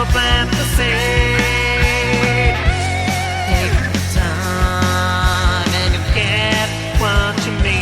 for fantasy. Take the time and you'll get what you need.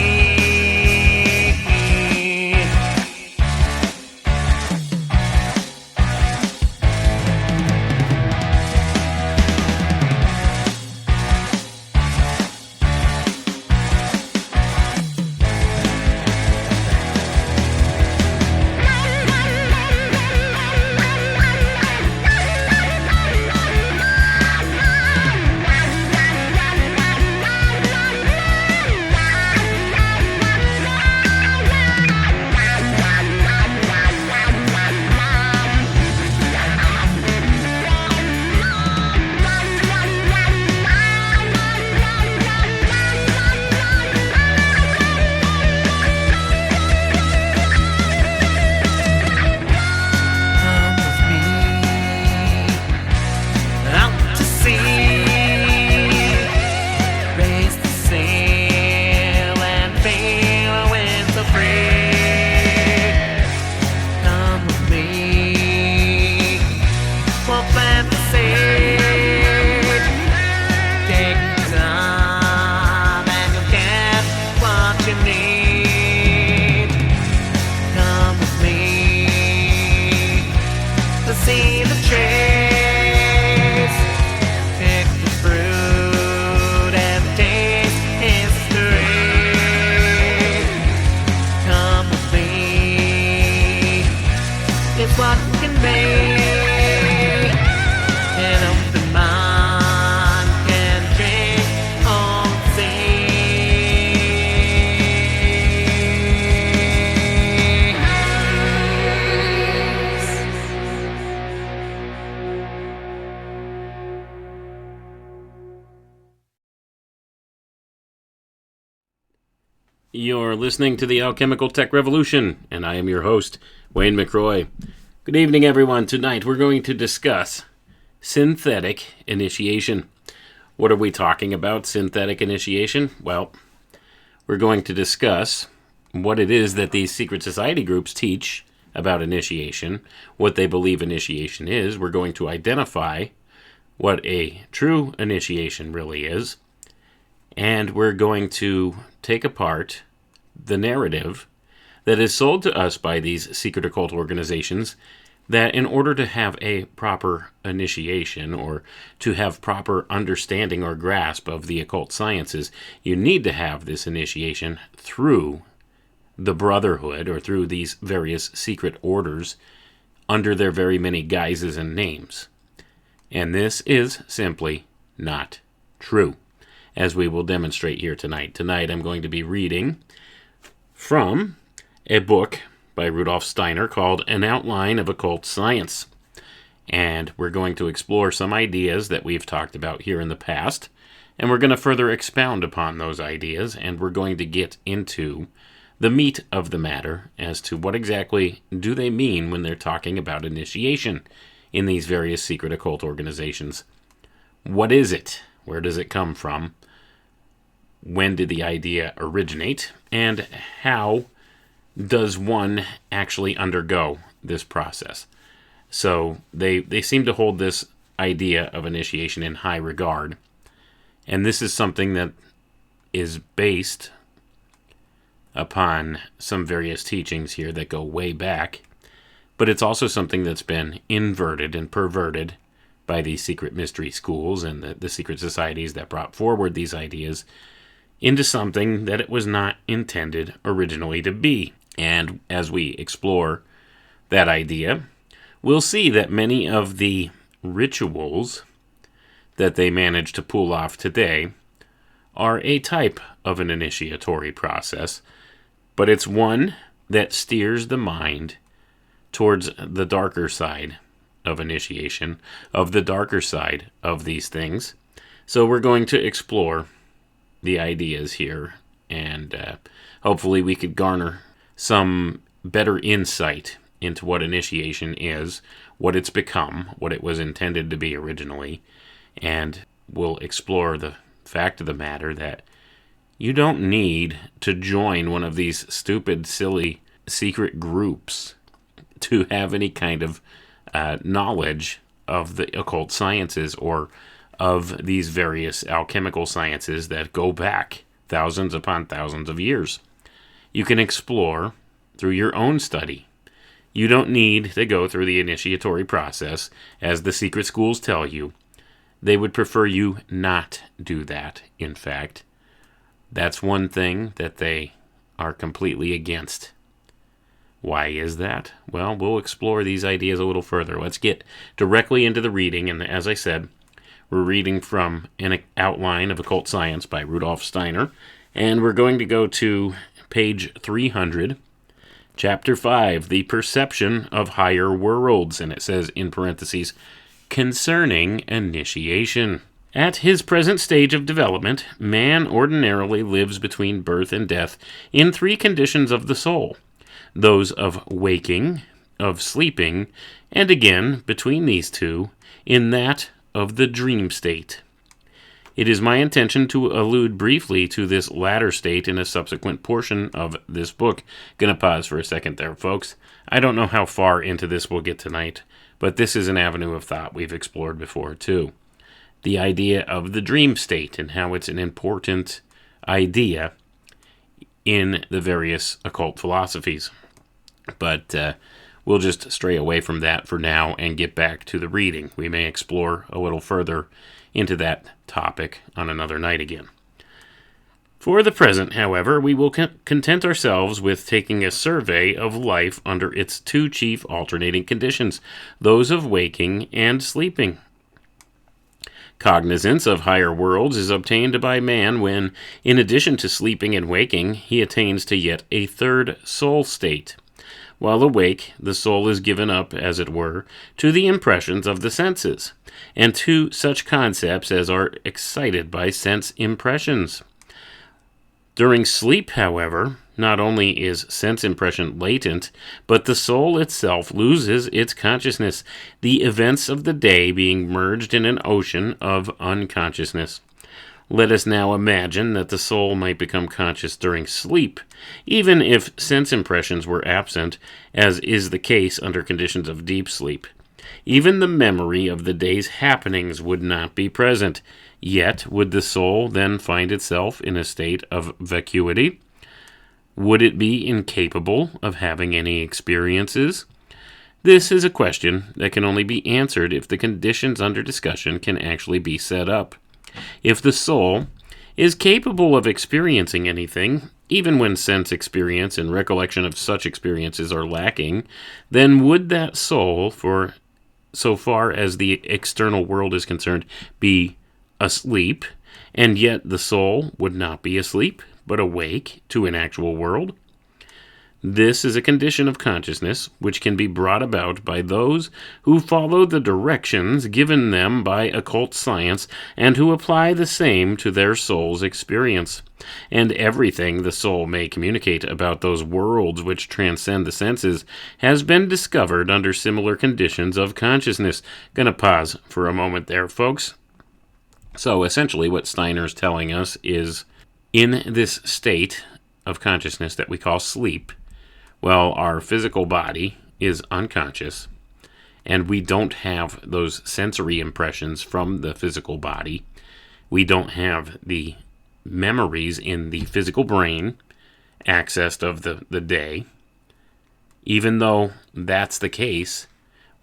See the trees, pick the fruit and taste history. Come with me, it's what can be. An open mind can drink all the You're listening to the Alchemical Tech Revolution, and I am your host, Wayne McRoy. Good evening, everyone. Tonight we're going to discuss synthetic initiation. What are we talking about, synthetic initiation? Well, we're going to discuss what it is that these secret society groups teach about initiation, what they believe initiation is. We're going to identify what a true initiation really is, and we're going to take apart the narrative that is sold to us by these secret occult organizations that in order to have a proper initiation or to have proper understanding or grasp of the occult sciences, you need to have this initiation through the brotherhood or through these various secret orders under their very many guises and names. And this is simply not true, as we will demonstrate here tonight. Tonight I'm going to be reading from a book by Rudolf Steiner called An Outline of Occult Science. And we're going to explore some ideas that we've talked about here in the past, and we're going to further expound upon those ideas, and we're going to get into the meat of the matter as to what exactly do they mean when they're talking about initiation in these various secret occult organizations. What is it? Where does it come from? When did the idea originate? And how does one actually undergo this process? So they seem to hold this idea of initiation in high regard. And this is something that is based upon some various teachings here that go way back. But it's also something that's been inverted and perverted by these secret mystery schools and the secret societies that brought forward these ideas into something that it was not intended originally to be. And as we explore that idea, we'll see that many of the rituals that they manage to pull off today are a type of an initiatory process, but it's one that steers the mind towards the darker side of initiation, of the darker side of these things. So we're going to explore the ideas here, and hopefully we could garner some better insight into what initiation is, what it's become, what it was intended to be originally, and we'll explore the fact of the matter that you don't need to join one of these stupid, silly secret groups to have any kind of knowledge of the occult sciences or of these various alchemical sciences that go back thousands upon thousands of years. You can explore through your own study. You don't need to go through the initiatory process, as the secret schools tell you. They would prefer you not do that, in fact. That's one thing that they are completely against. Why is that? Well, we'll explore these ideas a little further. Let's get directly into the reading, and as I said, we're reading from an outline of occult science by Rudolf Steiner, and we're going to go to page 300, chapter 5, The Perception of Higher Worlds, and it says in parentheses, concerning initiation. At his present stage of development, man ordinarily lives between birth and death in three conditions of the soul, those of waking, of sleeping, and again, between these two, in that of the dream state. It is my intention to allude briefly to this latter state in a subsequent portion of this book. Gonna pause for a second there, folks. I don't know how far into this we'll get tonight, but this is an avenue of thought we've explored before, too. The idea of the dream state and how it's an important idea in the various occult philosophies. But we'll just stray away from that for now and get back to the reading. We may explore a little further into that topic on another night again. For the present, however, we will content ourselves with taking a survey of life under its two chief alternating conditions, those of waking and sleeping. Cognizance of higher worlds is obtained by man when, in addition to sleeping and waking, he attains to yet a third soul state. While awake, the soul is given up, as it were, to the impressions of the senses, and to such concepts as are excited by sense impressions. During sleep, however, not only is sense impression latent, but the soul itself loses its consciousness, the events of the day being merged in an ocean of unconsciousness. Let us now imagine that the soul might become conscious during sleep, even if sense impressions were absent, as is the case under conditions of deep sleep. Even the memory of the day's happenings would not be present, yet would the soul then find itself in a state of vacuity? Would it be incapable of having any experiences? This is a question that can only be answered if the conditions under discussion can actually be set up. If the soul is capable of experiencing anything, even when sense experience and recollection of such experiences are lacking, then would that soul, for so far as the external world is concerned, be asleep, and yet the soul would not be asleep, but awake to an actual world? This is a condition of consciousness which can be brought about by those who follow the directions given them by occult science and who apply the same to their soul's experience. And everything the soul may communicate about those worlds which transcend the senses has been discovered under similar conditions of consciousness. Gonna pause for a moment there, folks. So essentially what Steiner's telling us is, in this state of consciousness that we call sleep, well, our physical body is unconscious, and we don't have those sensory impressions from the physical body. We don't have the memories in the physical brain accessed of the day. Even though that's the case,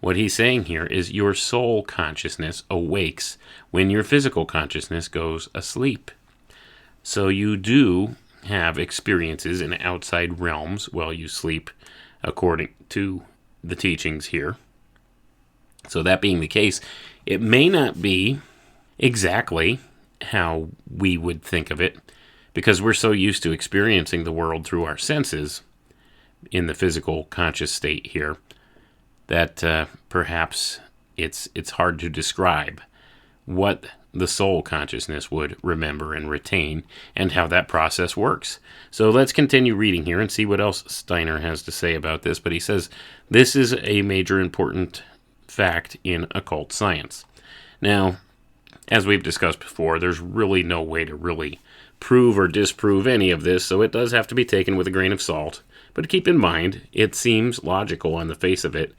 what he's saying here is your soul consciousness awakes when your physical consciousness goes asleep. So you do have experiences in outside realms while you sleep, according to the teachings here. So that being the case, it may not be exactly how we would think of it, because we're so used to experiencing the world through our senses in the physical conscious state here, that perhaps it's hard to describe what the soul consciousness would remember and retain, and how that process works. So let's continue reading here and see what else Steiner has to say about this. But he says, this is a major important fact in occult science. Now, as we've discussed before, there's really no way to really prove or disprove any of this, so it does have to be taken with a grain of salt. But keep in mind, it seems logical on the face of it,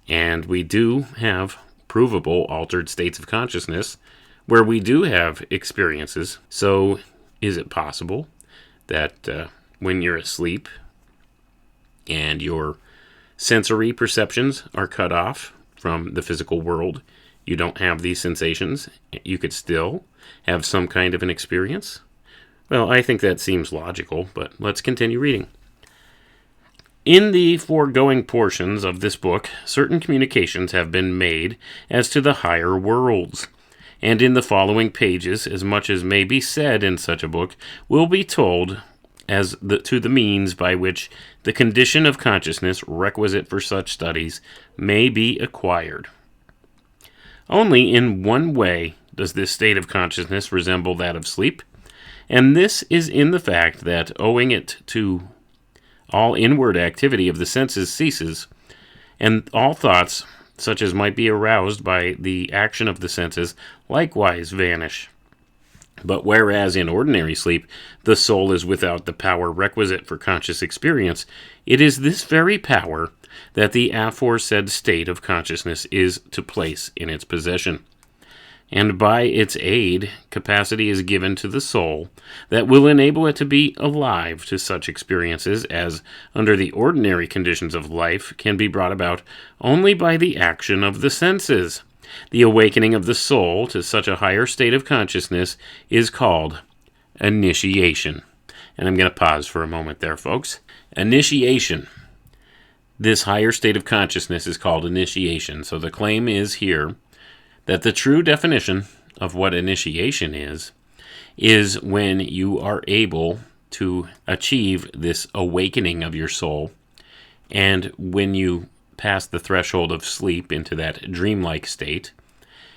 and we do have provable altered states of consciousness where we do have experiences. So is it possible that when you're asleep and your sensory perceptions are cut off from the physical world, you don't have these sensations, you could still have some kind of an experience? Well, I think that seems logical, but let's continue reading. In the foregoing portions of this book, certain communications have been made as to the higher worlds, and in the following pages, as much as may be said in such a book will be told as to the means by which the condition of consciousness requisite for such studies may be acquired. Only in one way does this state of consciousness resemble that of sleep, and this is in the fact that, owing it to all inward activity of the senses ceases, and all thoughts, such as might be aroused by the action of the senses, likewise vanish. But whereas in ordinary sleep the soul is without the power requisite for conscious experience, it is this very power that the aforesaid state of consciousness is to place in its possession. And by its aid, capacity is given to the soul that will enable it to be alive to such experiences as, under the ordinary conditions of life, can be brought about only by the action of the senses. The awakening of the soul to such a higher state of consciousness is called initiation. And I'm going to pause for a moment there, folks. Initiation. This higher state of consciousness is called initiation. So the claim is here that the true definition of what initiation is when you are able to achieve this awakening of your soul, and when you pass the threshold of sleep into that dreamlike state,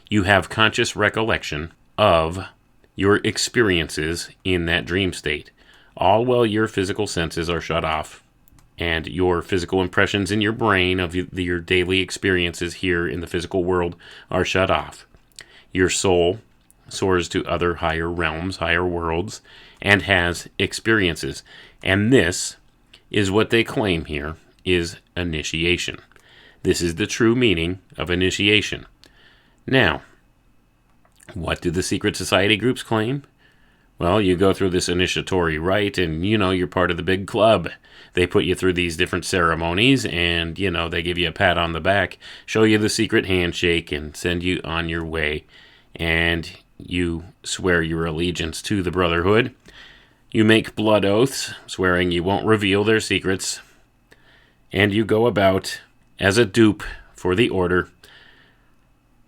you have conscious recollection of your experiences in that dream state, all while your physical senses are shut off, and your physical impressions in your brain of your daily experiences here in the physical world are shut off. Your soul soars to other higher realms, higher worlds, and has experiences. And this is what they claim here is initiation. This is the true meaning of initiation. Now, what do the secret society groups claim? Well, you go through this initiatory rite, and, you're part of the big club. They put you through these different ceremonies, and, they give you a pat on the back, show you the secret handshake, and send you on your way. And you swear your allegiance to the Brotherhood. You make blood oaths, swearing you won't reveal their secrets. And you go about as a dupe for the Order,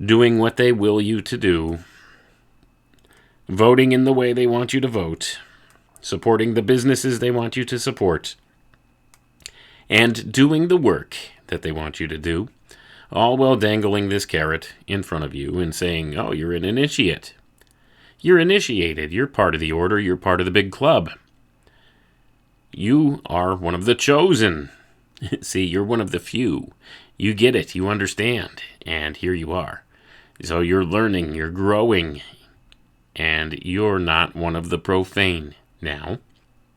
doing what they will you to do, voting in the way they want you to vote, supporting the businesses they want you to support, and doing the work that they want you to do, all while dangling this carrot in front of you and saying, oh, you're an initiate. You're initiated. You're part of the Order. You're part of the big club. You are one of the chosen. See, you're one of the few. You get it. You understand. And here you are. So you're learning. You're growing. And you're not one of the profane now.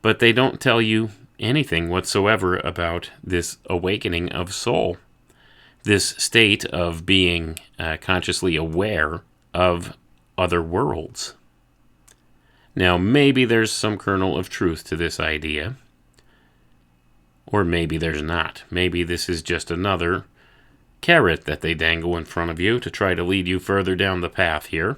But they don't tell you anything whatsoever about this awakening of soul. This state of being consciously aware of other worlds. Now, maybe there's some kernel of truth to this idea. Or maybe there's not. Maybe this is just another carrot that they dangle in front of you to try to lead you further down the path here,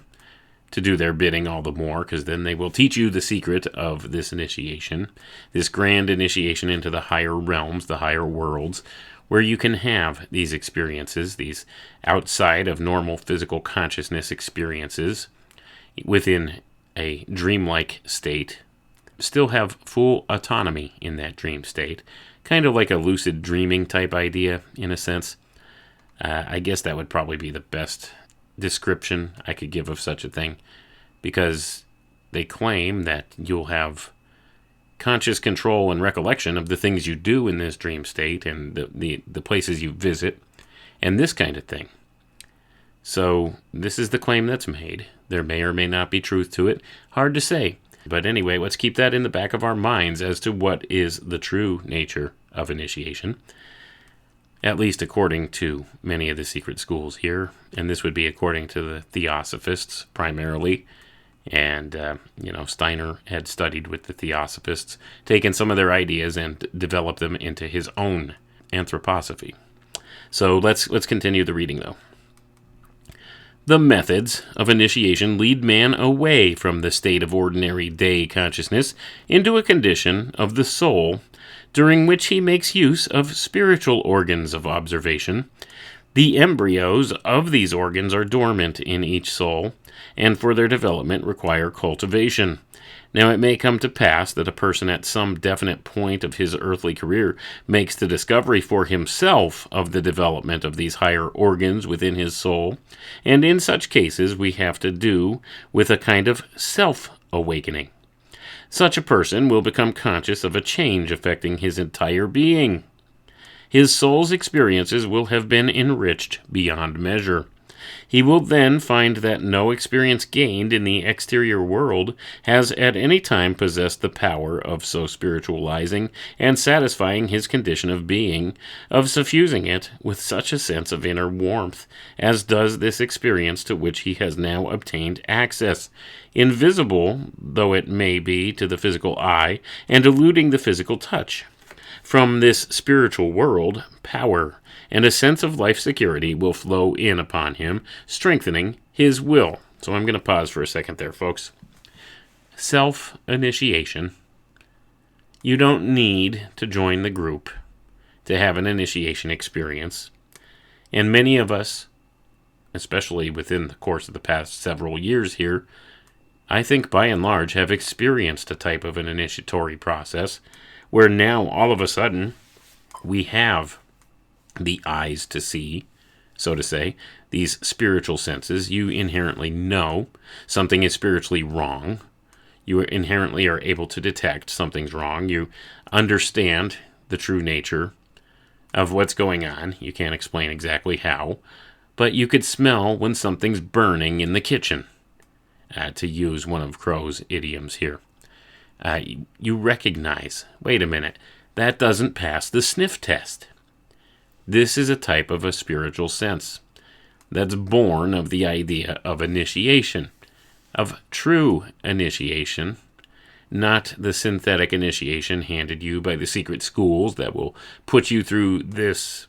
to do their bidding all the more, because then they will teach you the secret of this initiation, this grand initiation into the higher realms, the higher worlds, where you can have these experiences, these outside of normal physical consciousness experiences, within a dreamlike state, still have full autonomy in that dream state, kind of like a lucid dreaming type idea, in a sense. I guess that would probably be the best description I could give of such a thing, because they claim that you'll have conscious control and recollection of the things you do in this dream state and the places you visit and this kind of thing. So this is the claim that's made. There may or may not be truth to it. Hard to say. But anyway, let's keep that in the back of our minds as to what is the true nature of initiation. at least according to many of the secret schools here, and this would be according to the Theosophists primarily. And, Steiner had studied with the Theosophists, taken some of their ideas and developed them into his own anthroposophy. So let's continue the reading, though. The methods of initiation lead man away from the state of ordinary day consciousness into a condition of the soul, during which he makes use of spiritual organs of observation. The embryos of these organs are dormant in each soul, and for their development require cultivation. Now it may come to pass that a person at some definite point of his earthly career makes the discovery for himself of the development of these higher organs within his soul, and in such cases we have to do with a kind of self-awakening. Such a person will become conscious of a change affecting his entire being. His soul's experiences will have been enriched beyond measure. He will then find that no experience gained in the exterior world has at any time possessed the power of so spiritualizing and satisfying his condition of being, of suffusing it with such a sense of inner warmth, as does this experience to which he has now obtained access, invisible though it may be to the physical eye, and eluding the physical touch. From this spiritual world, power and a sense of life security will flow in upon him, strengthening his will. So I'm going to pause for a second there, folks. Self-initiation. You don't need to join the group to have an initiation experience. And many of us, especially within the course of the past several years here, I think by and large have experienced a type of an initiatory process where now all of a sudden we have the eyes to see, so to say, these spiritual senses. You inherently know something is spiritually wrong. You inherently are able to detect something's wrong. You understand the true nature of what's going on. You can't explain exactly how, but you could smell when something's burning in the kitchen, to use one of Crow's idioms here. You recognize, wait a minute, that doesn't pass the sniff test. This is a type of a spiritual sense that's born of the idea of initiation, of true initiation, not the synthetic initiation handed you by the secret schools that will put you through this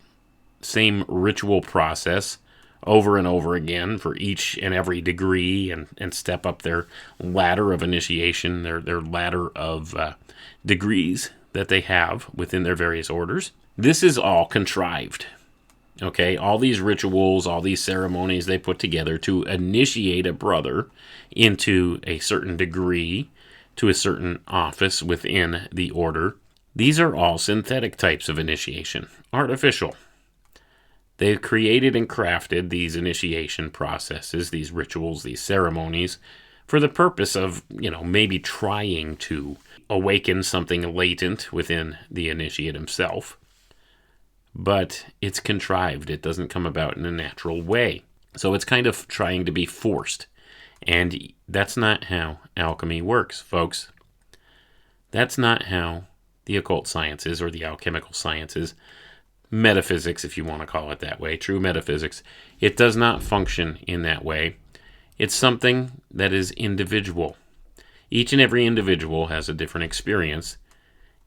same ritual process over and over again for each and every degree and step up their ladder of initiation, their ladder of degrees that they have within their various orders. This is all contrived, okay? All these rituals, all these ceremonies they put together to initiate a brother into a certain degree, to a certain office within the order. These are all synthetic types of initiation, artificial. They've created and crafted these initiation processes, these rituals, these ceremonies, for the purpose of, maybe trying to awaken something latent within the initiate himself. But it's contrived. It doesn't come about in a natural way. So it's kind of trying to be forced. And that's not how alchemy works, folks. That's not how the occult sciences or the alchemical sciences, metaphysics, if you want to call it that way, true metaphysics, it does not function in that way. It's something that is individual. Each and every individual has a different experience,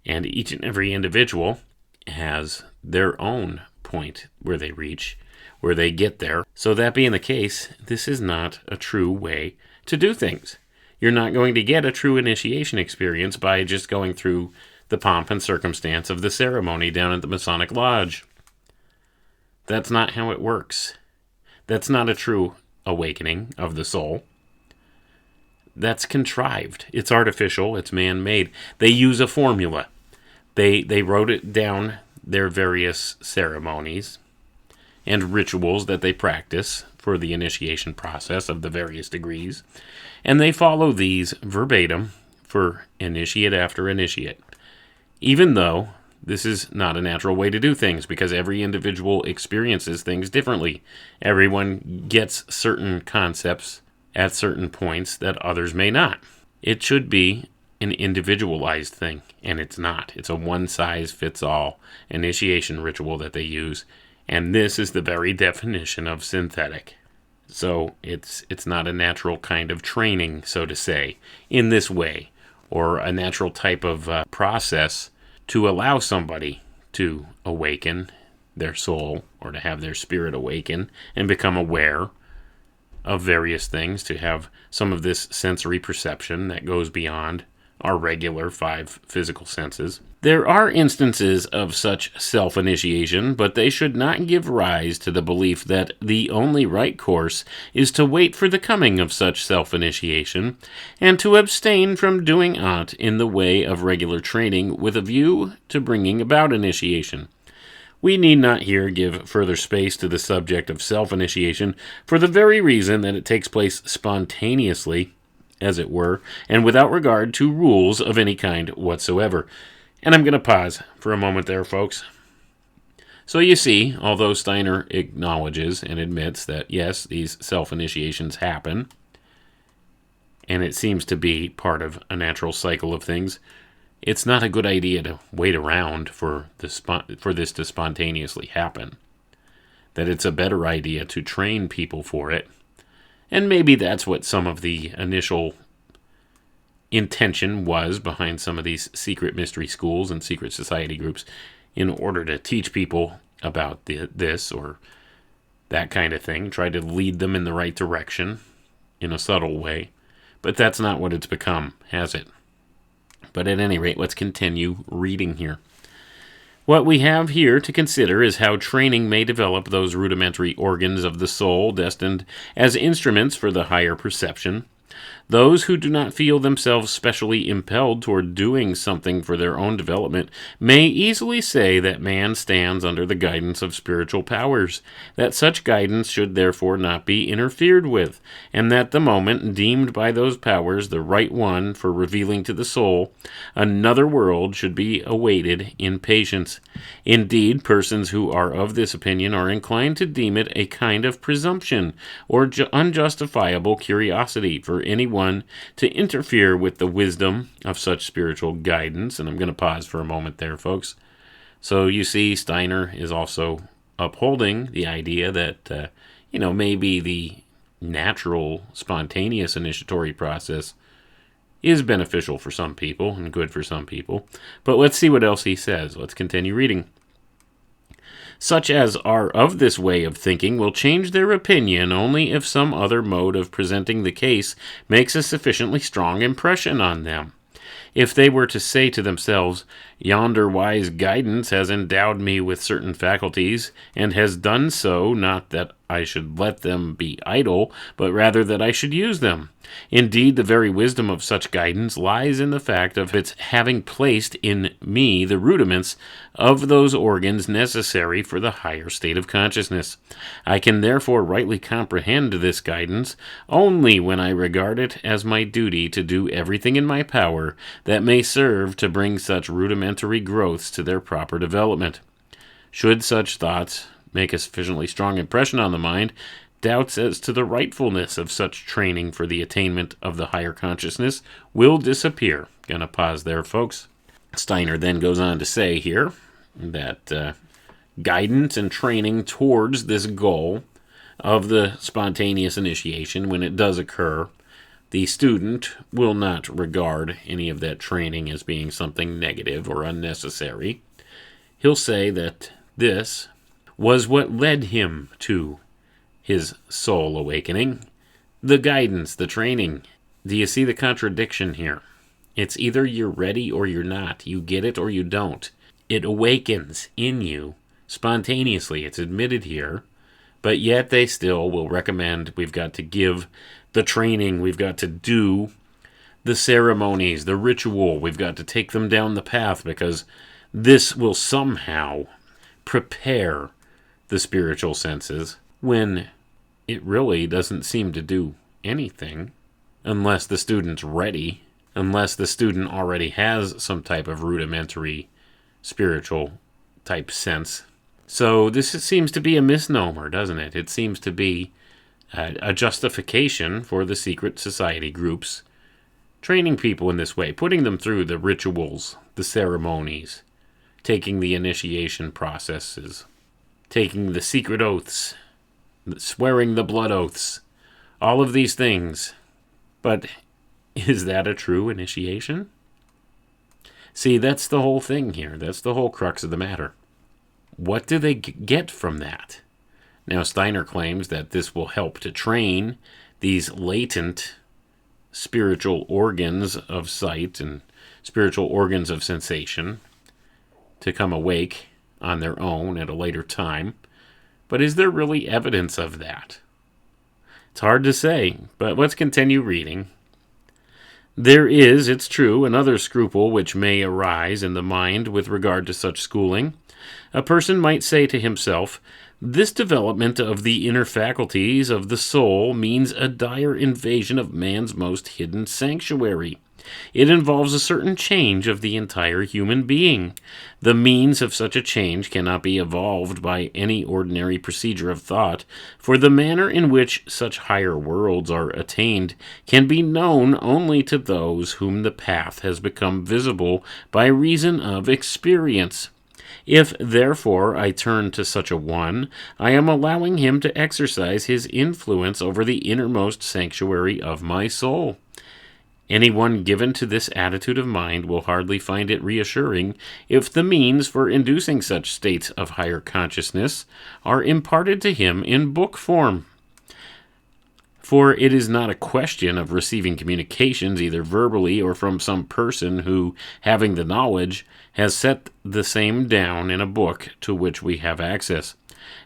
and each and every individual has their own point where they reach, where they get there. So that being the case, this is not a true way to do things. You're not going to get a true initiation experience by just going through the pomp and circumstance of the ceremony down at the Masonic Lodge. That's not how it works. That's not a true awakening of the soul. That's contrived. It's artificial. It's man-made. They use a formula. They wrote it down, their various ceremonies and rituals that they practice for the initiation process of the various degrees, and they follow these verbatim for initiate after initiate, even though this is not a natural way to do things, because every individual experiences things differently. Everyone gets certain concepts at certain points that others may not. It should be an individualized thing, and it's not. It's a one-size-fits-all initiation ritual that they use, and this is the very definition of synthetic. So it's not a natural kind of training, so to say, in this way, or a natural type of process to allow somebody to awaken their soul, or to have their spirit awaken and become aware of various things, to have some of this sensory perception that goes beyond our regular 5 physical senses. There are instances of such self-initiation, but they should not give rise to the belief that the only right course is to wait for the coming of such self-initiation, and to abstain from doing aught in the way of regular training with a view to bringing about initiation. We need not here give further space to the subject of self-initiation, for the very reason that it takes place spontaneously, as it were, and without regard to rules of any kind whatsoever. And I'm going to pause for a moment there, folks. So you see, although Steiner acknowledges and admits that, yes, these self-initiations happen, and it seems to be part of a natural cycle of things, it's not a good idea to wait around for this to spontaneously happen. That it's a better idea to train people for it. And maybe that's what some of the initial intention was behind some of these secret mystery schools and secret society groups, in order to teach people about this or that kind of thing, try to lead them in the right direction in a subtle way. But that's not what it's become, has it? But at any rate, let's continue reading here. What we have here to consider is how training may develop those rudimentary organs of the soul destined as instruments for the higher perception. Those who do not feel themselves specially impelled toward doing something for their own development may easily say that man stands under the guidance of spiritual powers, that such guidance should therefore not be interfered with, and that the moment deemed by those powers the right one for revealing to the soul another world should be awaited in patience. Indeed, persons who are of this opinion are inclined to deem it a kind of presumption or unjustifiable curiosity for anyone to interfere with the wisdom of such spiritual guidance. And I'm going to pause for a moment there, folks. So you see, Steiner is also upholding the idea that, maybe the natural, spontaneous initiatory process is beneficial for some people and good for some people. But let's see what else he says. Let's continue reading. Such as are of this way of thinking will change their opinion only if some other mode of presenting the case makes a sufficiently strong impression on them. If they were to say to themselves, "Yonder wise guidance has endowed me with certain faculties, and has done so, not that I should let them be idle, but rather that I should use them." Indeed, the very wisdom of such guidance lies in the fact of its having placed in me the rudiments of those organs necessary for the higher state of consciousness. I can therefore rightly comprehend this guidance only when I regard it as my duty to do everything in my power that may serve to bring such rudimentary growths to their proper development. Should such thoughts make a sufficiently strong impression on the mind, doubts as to the rightfulness of such training for the attainment of the higher consciousness will disappear. Gonna pause there, folks. Steiner then goes on to say here that guidance and training towards this goal of the spontaneous initiation, when it does occur, the student will not regard any of that training as being something negative or unnecessary. He'll say that this was what led him to his soul awakening. The guidance, the training. Do you see the contradiction here? It's either you're ready or you're not. You get it or you don't. It awakens in you spontaneously. It's admitted here. But yet they still will recommend we've got to give the training. We've got to do the ceremonies, the ritual. We've got to take them down the path because this will somehow prepare the spiritual senses, when it really doesn't seem to do anything unless the student's ready, unless the student already has some type of rudimentary spiritual type sense. So this seems to be a misnomer, doesn't it? It seems to be a justification for the secret society groups training people in this way, putting them through the rituals, the ceremonies, taking the initiation processes, taking the secret oaths, swearing the blood oaths, all of these things. But is that a true initiation? See, that's the whole thing here. That's the whole crux of the matter. What do they get from that? Now, Steiner claims that this will help to train these latent spiritual organs of sight and spiritual organs of sensation to come awake on their own at a later time. But is there really evidence of that? It's hard to say, but let's continue reading. There is, it's true, another scruple which may arise in the mind with regard to such schooling. A person might say to himself, this development of the inner faculties of the soul means a dire invasion of man's most hidden sanctuary. It involves a certain change of the entire human being. The means of such a change cannot be evolved by any ordinary procedure of thought, for the manner in which such higher worlds are attained can be known only to those whom the path has become visible by reason of experience. If, therefore, I turn to such a one, I am allowing him to exercise his influence over the innermost sanctuary of my soul. Anyone given to this attitude of mind will hardly find it reassuring if the means for inducing such states of higher consciousness are imparted to him in book form. For it is not a question of receiving communications either verbally or from some person who, having the knowledge, has set the same down in a book to which we have access.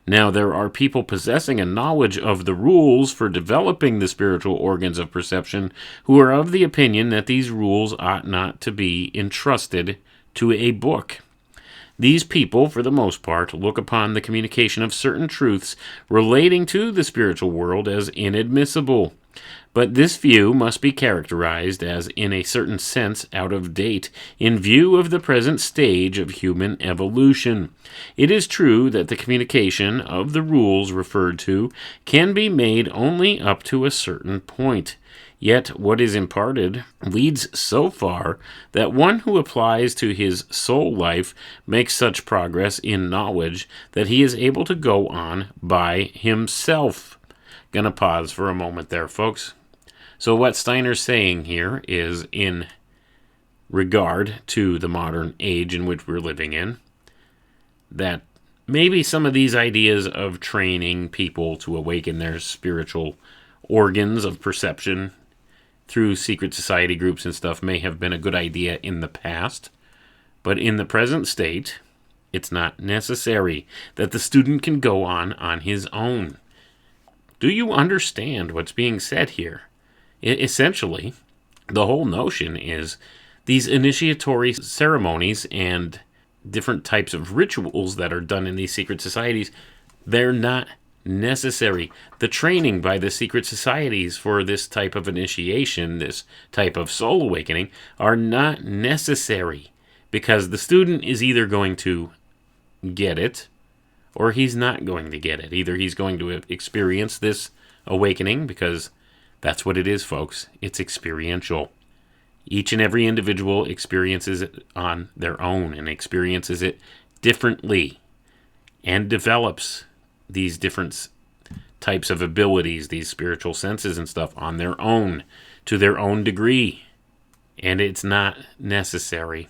Now, there are people possessing a knowledge of the rules for developing the spiritual organs of perception who are of the opinion that these rules ought not to be entrusted to a book. These people, for the most part, look upon the communication of certain truths relating to the spiritual world as inadmissible. But this view must be characterized as in a certain sense out of date in view of the present stage of human evolution. It is true that the communication of the rules referred to can be made only up to a certain point. Yet what is imparted leads so far that one who applies to his soul life makes such progress in knowledge that he is able to go on by himself. Gonna pause for a moment there, folks. So what Steiner's saying here is, in regard to the modern age in which we're living in, that maybe some of these ideas of training people to awaken their spiritual organs of perception through secret society groups and stuff may have been a good idea in the past, but in the present state, it's not necessary that the student can go on his own. Do you understand what's being said here? Essentially, the whole notion is these initiatory ceremonies and different types of rituals that are done in these secret societies, they're not necessary. The training by the secret societies for this type of initiation, this type of soul awakening, are not necessary because the student is either going to get it or he's not going to get it. Either he's going to experience this awakening, because that's what it is, folks. It's experiential. Each and every individual experiences it on their own and experiences it differently and develops these different types of abilities, these spiritual senses and stuff on their own, to their own degree. And it's not necessary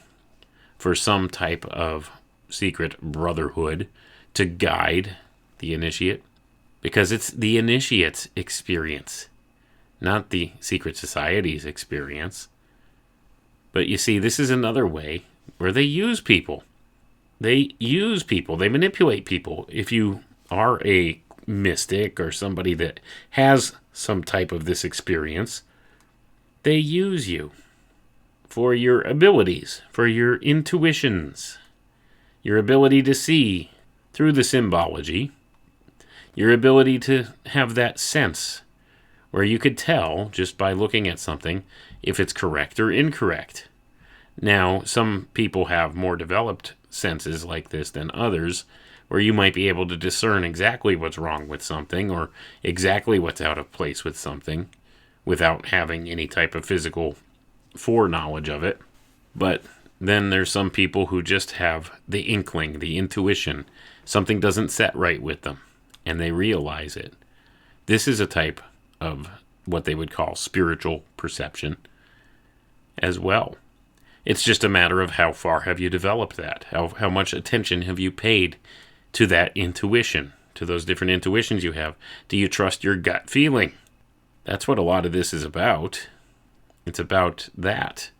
for some type of secret brotherhood to guide the initiate, because it's the initiate's experience, not the secret society's experience. But you see, this is another way where they use people. They manipulate people. If you are a mystic or somebody that has some type of this experience, they use you for your abilities, for your intuitions, your ability to see through the symbology, your ability to have that sense where you could tell just by looking at something if it's correct or incorrect. Now, some people have more developed senses like this than others, where you might be able to discern exactly what's wrong with something or exactly what's out of place with something without having any type of physical foreknowledge of it. But then there's some people who just have the inkling, the intuition. Something doesn't set right with them, and they realize it. This is a type of what they would call spiritual perception as well. It's just a matter of how far have you developed that? How much attention have you paid to that intuition, to those different intuitions you have? Do you trust your gut feeling? That's what a lot of this is about. It's about that,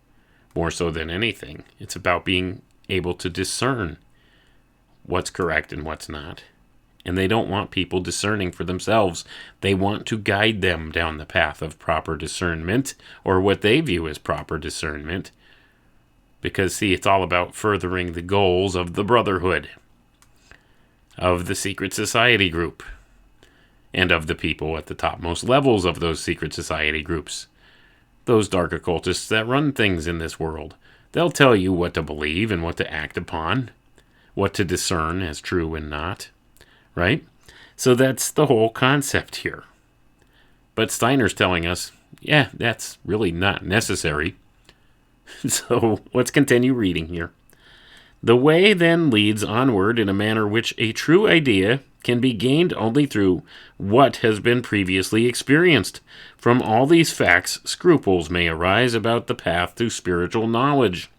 more so than anything. It's about being able to discern what's correct and what's not. And they don't want people discerning for themselves. They want to guide them down the path of proper discernment, or what they view as proper discernment. Because, see, it's all about furthering the goals of the Brotherhood, of the secret society group, and of the people at the topmost levels of those secret society groups. Those dark occultists that run things in this world. They'll tell you what to believe and what to act upon, what to discern as true and not. Right? So that's the whole concept here. But Steiner's telling us, yeah, that's really not necessary. So let's continue reading here. The way then leads onward in a manner which a true idea can be gained only through what has been previously experienced. From all these facts, scruples may arise about the path to spiritual knowledge.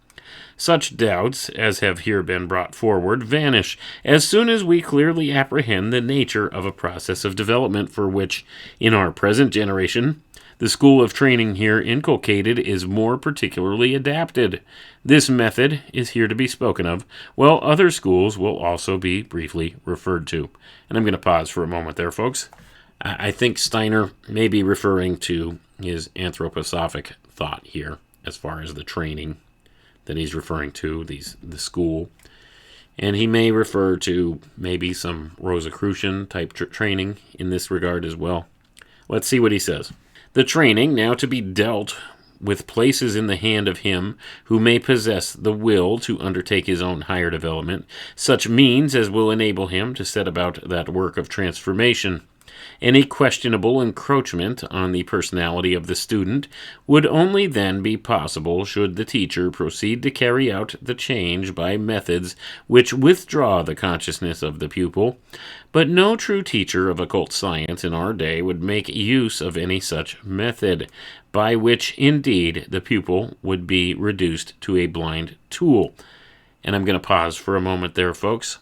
Such doubts as have here been brought forward vanish as soon as we clearly apprehend the nature of a process of development for which, in our present generation, the school of training here inculcated is more particularly adapted. This method is here to be spoken of, while other schools will also be briefly referred to. And I'm going to pause for a moment there, folks. I think Steiner may be referring to his anthroposophic thought here, as far as the training that he's referring to, the school. And he may refer to maybe some Rosicrucian type training in this regard as well. Let's see what he says. The training now to be dealt with places in the hand of him who may possess the will to undertake his own higher development, such means as will enable him to set about that work of transformation. Any questionable encroachment on the personality of the student would only then be possible should the teacher proceed to carry out the change by methods which withdraw the consciousness of the pupil. But no true teacher of occult science in our day would make use of any such method, by which, indeed, the pupil would be reduced to a blind tool. And I'm going to pause for a moment there, folks.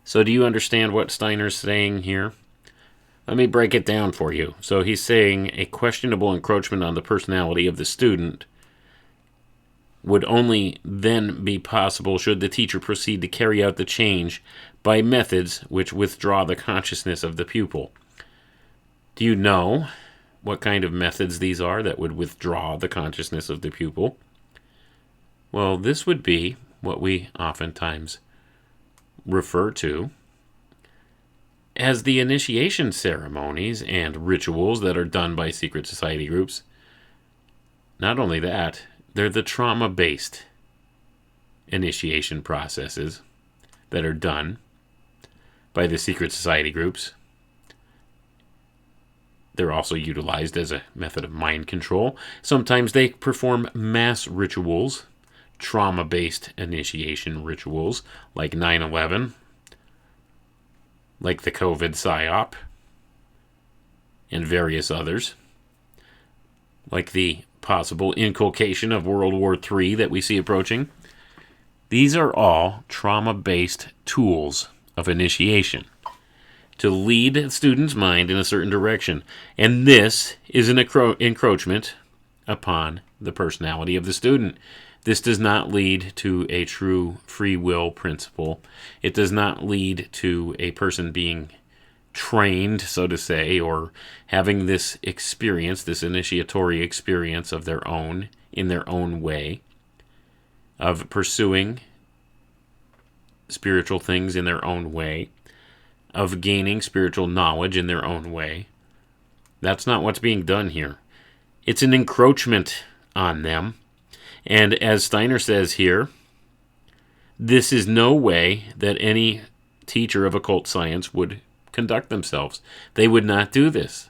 So do you understand what Steiner's saying here? Let me break it down for you. So he's saying a questionable encroachment on the personality of the student would only then be possible should the teacher proceed to carry out the change by methods which withdraw the consciousness of the pupil. Do you know what kind of methods these are that would withdraw the consciousness of the pupil? Well, this would be what we oftentimes refer to as the initiation ceremonies and rituals that are done by secret society groups. Not only that, they're the trauma-based initiation processes that are done by the secret society groups. They're also utilized as a method of mind control. Sometimes they perform mass rituals, trauma-based initiation rituals, like 9/11, like the COVID PSYOP, and various others, like the possible inculcation of World War III that we see approaching. These are all trauma-based tools of initiation to lead the student's mind in a certain direction. And this is an encroachment upon the personality of the student. This does not lead to a true free will principle. It does not lead to a person being trained, so to say, or having this experience, this initiatory experience of their own, in their own way, of pursuing spiritual things in their own way, of gaining spiritual knowledge in their own way. That's not what's being done here. It's an encroachment on them. And as Steiner says here, this is no way that any teacher of occult science would conduct themselves. They would not do this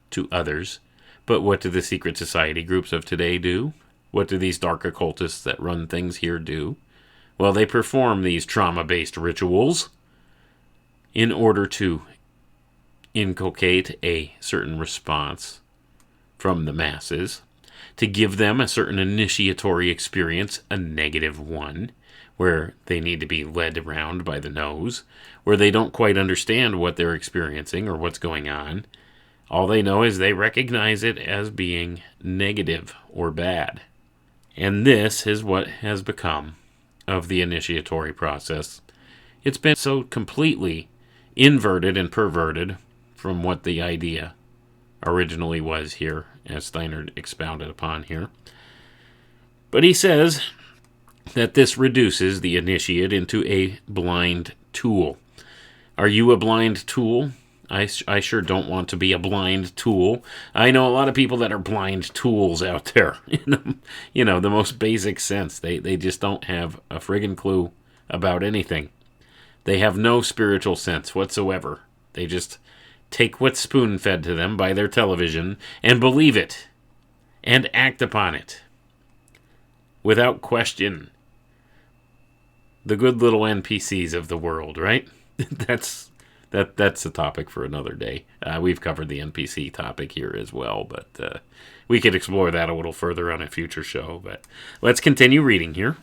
to others, But what do the secret society groups of today do? What do these dark occultists that run things here do? Well, they perform these trauma-based rituals in order to inculcate a certain response from the masses, to give them a certain initiatory experience, a negative one, where they need to be led around by the nose, where they don't quite understand what they're experiencing or what's going on. All they know is they recognize it as being negative or bad. And this is what has become of the initiatory process. It's been so completely inverted and perverted from what the idea originally was here, as Steiner expounded upon here. But he says that this reduces the initiate into a blind tool. Are you a blind tool? I sure don't want to be a blind tool. I know a lot of people that are blind tools out there. The most basic sense. They just don't have a friggin' clue about anything. They have no spiritual sense whatsoever. They just take what's spoon-fed to them by their television and believe it and act upon it without question. The good little NPCs of the world, right? That's a topic for another day. We've covered the NPC topic here as well, but we could explore that a little further on a future show. But let's continue reading here.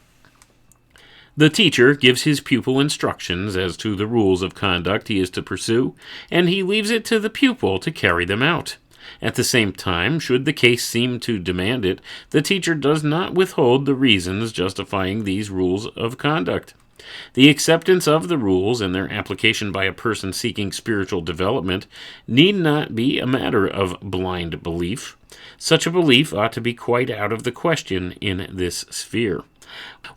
The teacher gives his pupil instructions as to the rules of conduct he is to pursue, and he leaves it to the pupil to carry them out. At the same time, should the case seem to demand it, the teacher does not withhold the reasons justifying these rules of conduct. The acceptance of the rules and their application by a person seeking spiritual development need not be a matter of blind belief. Such a belief ought to be quite out of the question in this sphere.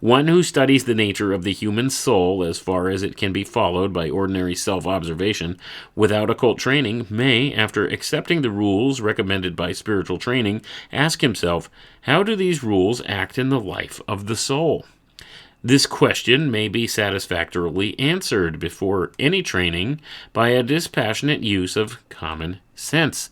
One who studies the nature of the human soul as far as it can be followed by ordinary self-observation without occult training may, after accepting the rules recommended by spiritual training, ask himself, how do these rules act in the life of the soul? This question may be satisfactorily answered before any training by a dispassionate use of common sense.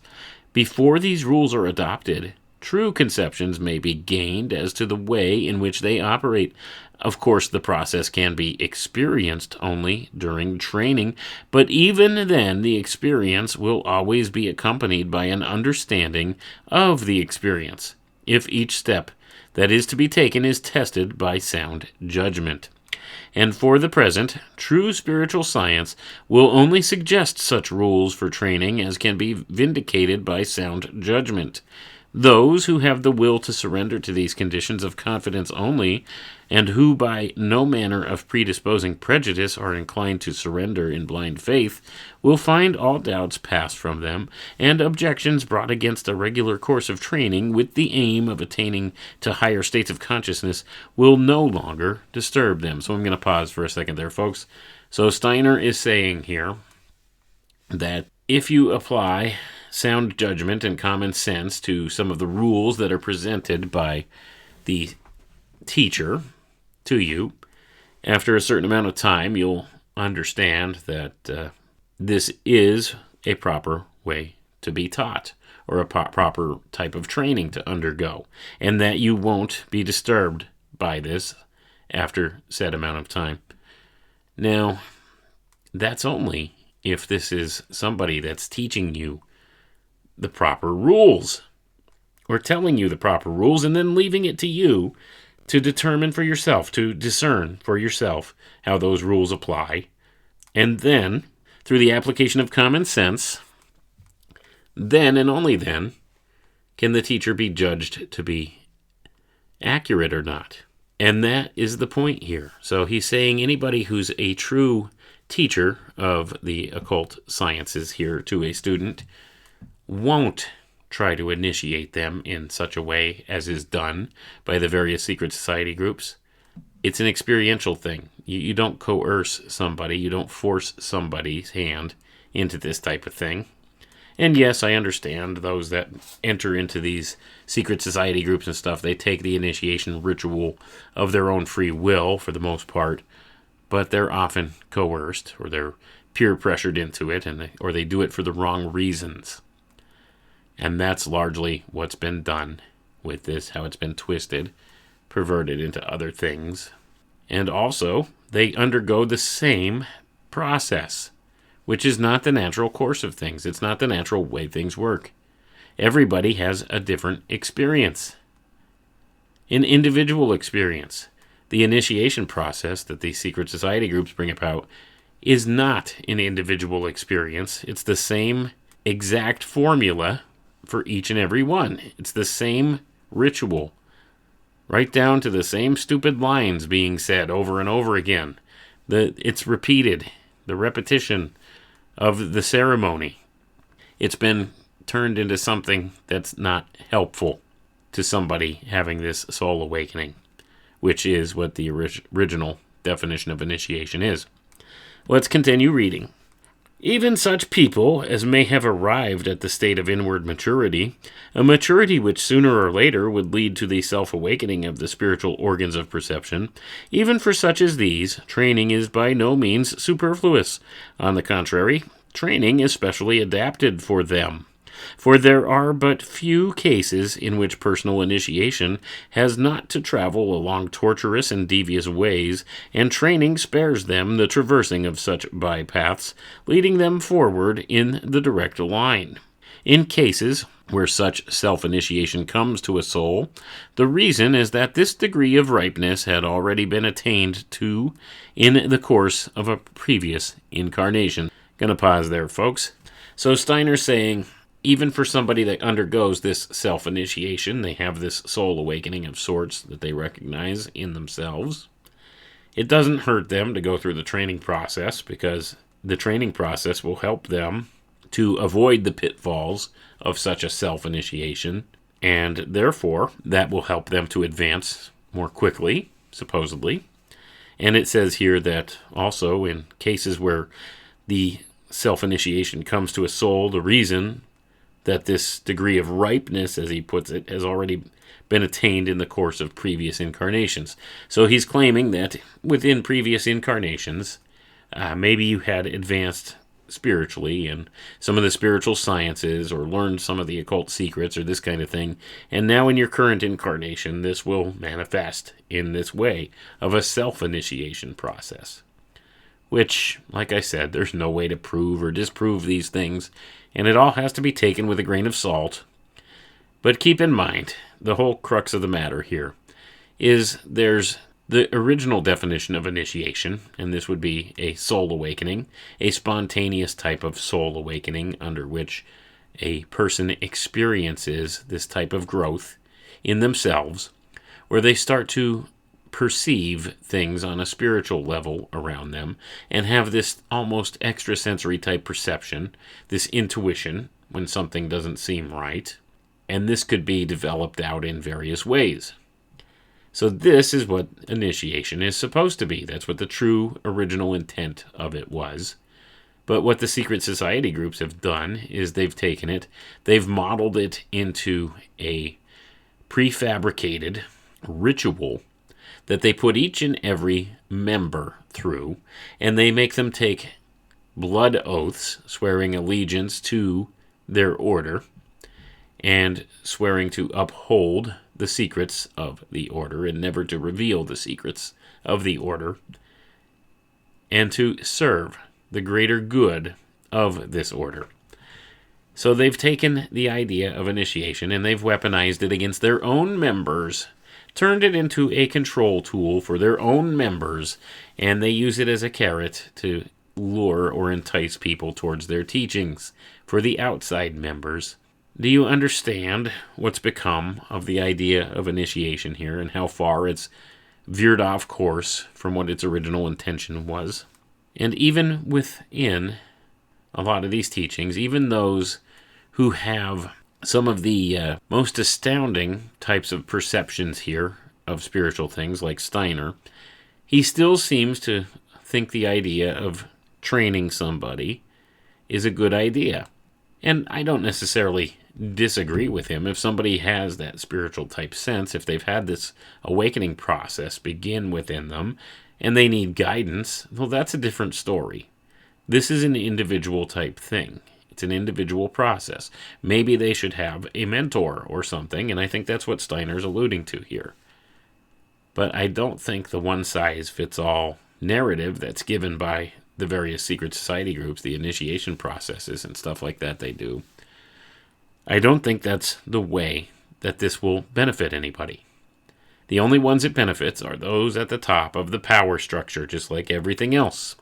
Before these rules are adopted, true conceptions may be gained as to the way in which they operate. Of course, the process can be experienced only during training, but even then the experience will always be accompanied by an understanding of the experience, if each step that is to be taken is tested by sound judgment. And for the present, true spiritual science will only suggest such rules for training as can be vindicated by sound judgment. Those who have the will to surrender to these conditions of confidence only, and who by no manner of predisposing prejudice are inclined to surrender in blind faith, will find all doubts passed from them, and objections brought against a regular course of training with the aim of attaining to higher states of consciousness will no longer disturb them. So I'm going to pause for a second there, folks. So Steiner is saying here that if you apply sound judgment and common sense to some of the rules that are presented by the teacher to you, after a certain amount of time, you'll understand that this is a proper way to be taught, or a proper type of training to undergo, and that you won't be disturbed by this after said amount of time. Now, that's only if this is somebody that's teaching you the proper rules, or telling you the proper rules and then leaving it to you to determine for yourself, to discern for yourself how those rules apply. And then, through the application of common sense, then and only then can the teacher be judged to be accurate or not. And that is the point here. So he's saying anybody who's a true teacher of the occult sciences here to a student won't try to initiate them in such a way as is done by the various secret society groups. It's an experiential thing. You don't coerce somebody, you don't force somebody's hand into this type of thing. And yes, I understand those that enter into these secret society groups and stuff, they take the initiation ritual of their own free will for the most part, but they're often coerced, or they're peer pressured into it, or they do it for the wrong reasons. And that's largely what's been done with this, how it's been twisted, perverted into other things. And also, they undergo the same process, which is not the natural course of things. It's not the natural way things work. Everybody has a different experience, an individual experience. The initiation process that these secret society groups bring about is not an individual experience. It's the same exact formula for each and every one. It's the same ritual, right down to the same stupid lines being said over and over again. It's repeated, the repetition of the ceremony. It's been turned into something that's not helpful to somebody having this soul awakening, which is what the original definition of initiation is. Let's continue reading. Even such people as may have arrived at the state of inward maturity, a maturity which sooner or later would lead to the self-awakening of the spiritual organs of perception, even for such as these, training is by no means superfluous. On the contrary, training is specially adapted for them. For there are but few cases in which personal initiation has not to travel along tortuous and devious ways, and training spares them the traversing of such bypaths, leading them forward in the direct line. In cases where such self-initiation comes to a soul, the reason is that this degree of ripeness had already been attained to in the course of a previous incarnation. Gonna pause there, folks. So Steiner's saying, even for somebody that undergoes this self-initiation, they have this soul awakening of sorts that they recognize in themselves. It doesn't hurt them to go through the training process, because the training process will help them to avoid the pitfalls of such a self-initiation, and therefore that will help them to advance more quickly, supposedly. And it says here that also in cases where the self-initiation comes to a soul, the reason that this degree of ripeness, as he puts it, has already been attained in the course of previous incarnations. So he's claiming that within previous incarnations, maybe you had advanced spiritually in some of the spiritual sciences, or learned some of the occult secrets, or this kind of thing, and now in your current incarnation, this will manifest in this way of a self-initiation process. Which, like I said, there's no way to prove or disprove these things, and it all has to be taken with a grain of salt. But keep in mind, the whole crux of the matter here is there's the original definition of initiation, and this would be a soul awakening, a spontaneous type of soul awakening under which a person experiences this type of growth in themselves, where they start to perceive things on a spiritual level around them and have this almost extrasensory type perception, this intuition when something doesn't seem right. And this could be developed out in various ways. So this is what initiation is supposed to be. That's what the true original intent of it was. But what the secret society groups have done is they've taken it, they've modeled it into a prefabricated ritual that they put each and every member through, and they make them take blood oaths, swearing allegiance to their order, and swearing to uphold the secrets of the order, and never to reveal the secrets of the order, and to serve the greater good of this order. So they've taken the idea of initiation, and they've weaponized it against their own members, turned it into a control tool for their own members, and they use it as a carrot to lure or entice people towards their teachings for the outside members. Do you understand what's become of the idea of initiation here, and how far it's veered off course from what its original intention was? And even within a lot of these teachings, even those who have some of the most astounding types of perceptions here of spiritual things, like Steiner, he still seems to think the idea of training somebody is a good idea. And I don't necessarily disagree with him. If somebody has that spiritual type sense, if they've had this awakening process begin within them, and they need guidance, well, that's a different story. This is an individual type thing. It's an individual process. Maybe they should have a mentor or something, and I think that's what Steiner's alluding to here. But I don't think the one-size-fits-all narrative that's given by the various secret society groups, the initiation processes and stuff like that they do, I don't think that's the way that this will benefit anybody. The only ones it benefits are those at the top of the power structure, just like everything else.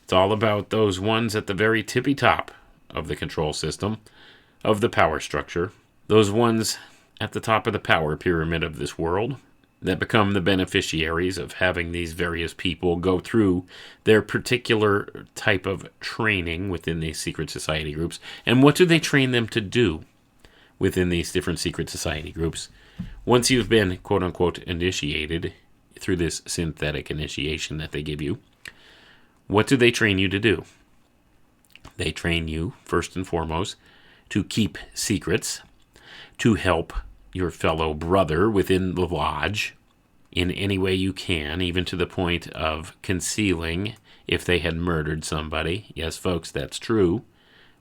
It's all about those ones at the very tippy top of the control system, of the power structure, those ones at the top of the power pyramid of this world that become the beneficiaries of having these various people go through their particular type of training within these secret society groups. And what do they train them to do within these different secret society groups? Once you've been, quote-unquote, initiated through this synthetic initiation that they give you, what do they train you to do? They train you, first and foremost, to keep secrets, to help your fellow brother within the lodge in any way you can, even to the point of concealing if they had murdered somebody. Yes, folks, that's true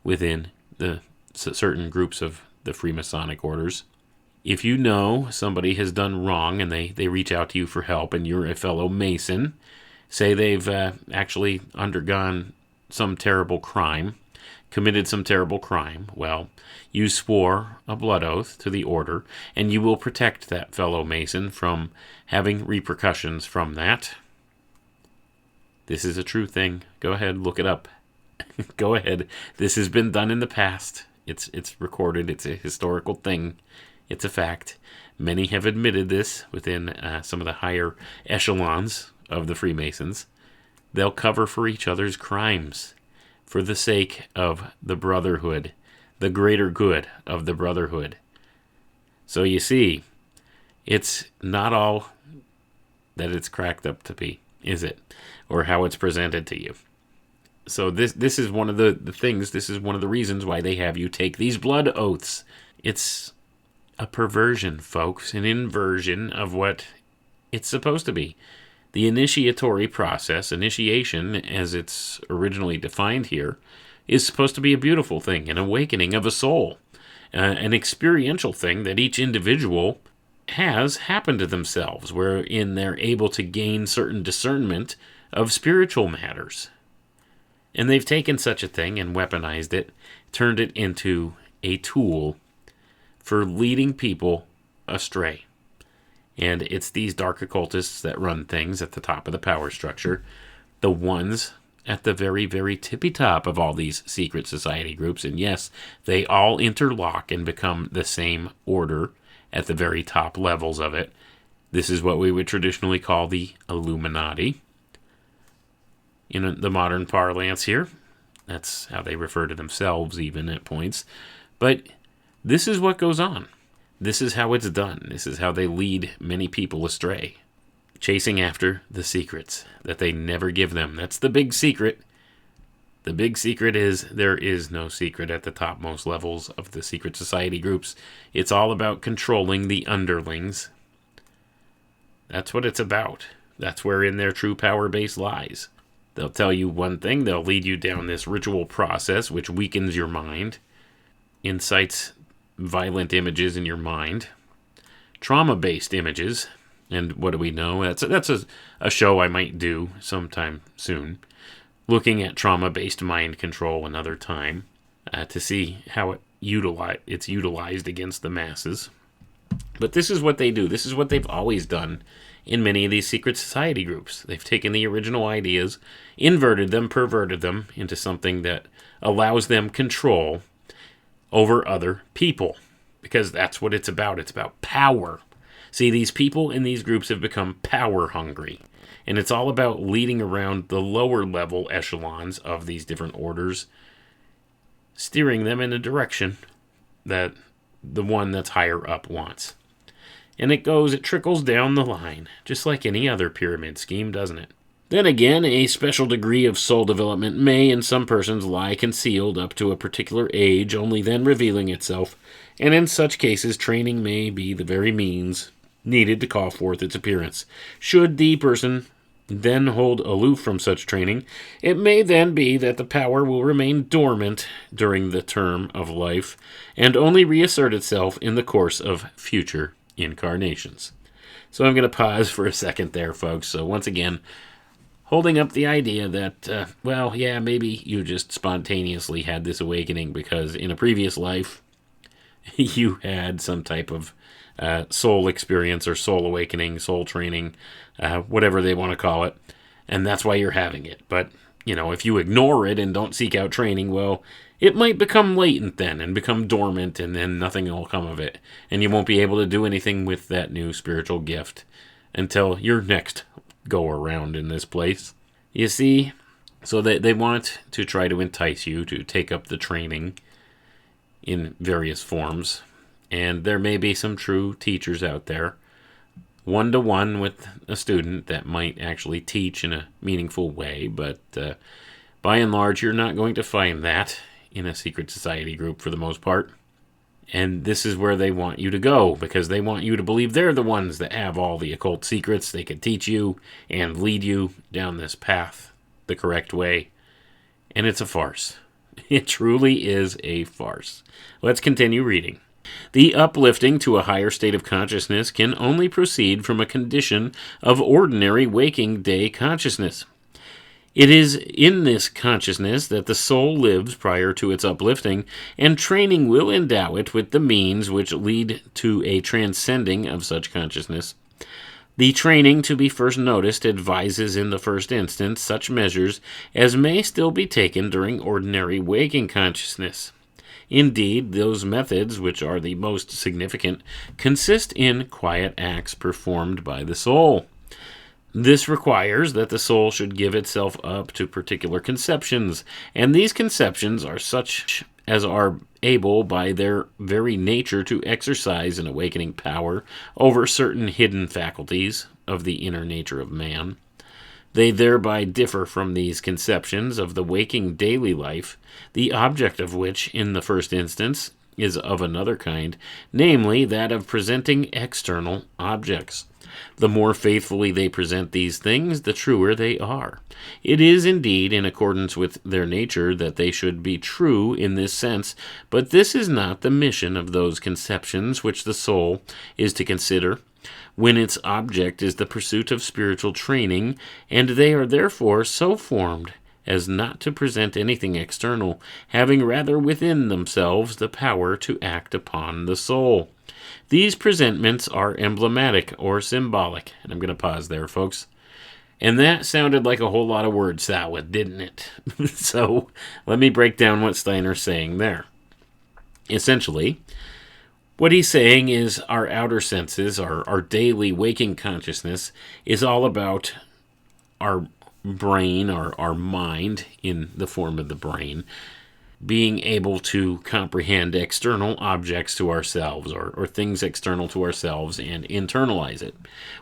within the certain groups of the Freemasonic orders. If you know somebody has done wrong and they reach out to you for help and you're a fellow Mason, say they've actually undergone some terrible crime, committed some terrible crime, well, you swore a blood oath to the order, and you will protect that fellow Mason from having repercussions from that. This is a true thing. Go ahead, look it up. Go ahead. This has been done in the past. It's recorded. It's a historical thing. It's a fact. Many have admitted this within some of the higher echelons of the Freemasons. They'll cover for each other's crimes for the sake of the brotherhood, the greater good of the brotherhood. So you see, it's not all that it's cracked up to be, is it? Or how it's presented to you. So this is one of the things, this is one of the reasons why they have you take these blood oaths. It's a perversion, folks, an inversion of what it's supposed to be. The initiatory process, initiation, as it's originally defined here, is supposed to be a beautiful thing, an awakening of a soul, an experiential thing that each individual has happened to themselves, wherein they're able to gain certain discernment of spiritual matters. And they've taken such a thing and weaponized it, turned it into a tool for leading people astray. And it's these dark occultists that run things at the top of the power structure, the ones at the very, very tippy top of all these secret society groups. And yes, they all interlock and become the same order at the very top levels of it. This is what we would traditionally call the Illuminati. In the modern parlance here, that's how they refer to themselves even at points. But this is what goes on. This is how it's done. This is how they lead many people astray, chasing after the secrets that they never give them. That's the big secret. The big secret is there is no secret at the topmost levels of the secret society groups. It's all about controlling the underlings. That's what it's about. That's wherein their true power base lies. They'll tell you one thing. They'll lead you down this ritual process, which weakens your mind, incites violent images in your mind, trauma-based images, and what do we know? That's a show I might do sometime soon, looking at trauma-based mind control another time, to see how it's utilized against the masses. But this is what they do. This is what they've always done in many of these secret society groups. They've taken the original ideas, inverted them, perverted them into something that allows them control over other people, because that's what it's about. It's about power. See, these people in these groups have become power hungry, and it's all about leading around the lower level echelons of these different orders, steering them in a direction that the one that's higher up wants. And it trickles down the line, just like any other pyramid scheme, doesn't it? Then again, a special degree of soul development may in some persons lie concealed up to a particular age, only then revealing itself, and in such cases training may be the very means needed to call forth its appearance. Should the person then hold aloof from such training, it may then be that the power will remain dormant during the term of life and only reassert itself in the course of future incarnations. So I'm going to pause for a second there, folks. So once again, holding up the idea that, maybe you just spontaneously had this awakening because in a previous life you had some type of soul experience or soul awakening, soul training, whatever they want to call it, and that's why you're having it. But, if you ignore it and don't seek out training, well, it might become latent then and become dormant, and then nothing will come of it, and you won't be able to do anything with that new spiritual gift until your next go around in this place. You see, so they want to try to entice you to take up the training in various forms, and there may be some true teachers out there, one-to-one with a student that might actually teach in a meaningful way, but by and large, you're not going to find that in a secret society group for the most part. And this is where they want you to go, because they want you to believe they're the ones that have all the occult secrets. They can teach you and lead you down this path the correct way. And it's a farce. It truly is a farce. Let's continue reading. The uplifting to a higher state of consciousness can only proceed from a condition of ordinary waking day consciousness. It is in this consciousness that the soul lives prior to its uplifting, and training will endow it with the means which lead to a transcending of such consciousness. The training to be first noticed advises in the first instance such measures as may still be taken during ordinary waking consciousness. Indeed, those methods which are the most significant consist in quiet acts performed by the soul. This requires that the soul should give itself up to particular conceptions, and these conceptions are such as are able by their very nature to exercise an awakening power over certain hidden faculties of the inner nature of man. They thereby differ from these conceptions of the waking daily life, the object of which, in the first instance, is of another kind, namely that of presenting external objects. The more faithfully they present these things, the truer they are. It is indeed in accordance with their nature that they should be true in this sense, but this is not the mission of those conceptions which the soul is to consider when its object is the pursuit of spiritual training, and they are therefore so formed as not to present anything external, having rather within themselves the power to act upon the soul. These presentments are emblematic or symbolic. And I'm going to pause there, folks. And that sounded like a whole lot of word salad, didn't it? So let me break down what Steiner's saying there. Essentially, what he's saying is our outer senses, our daily waking consciousness, is all about our brain, our mind in the form of the brain, being able to comprehend external objects to ourselves or things external to ourselves and internalize it.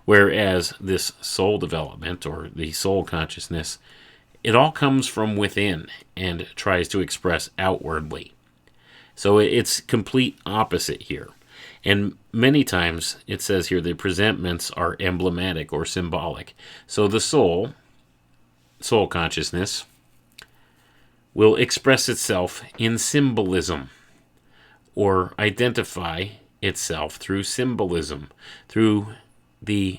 Whereas this soul development or the soul consciousness, it all comes from within and tries to express outwardly. So it's complete opposite here. And many times it says here the presentments are emblematic or symbolic. So the soul consciousness, will express itself in symbolism or identify itself through symbolism, through the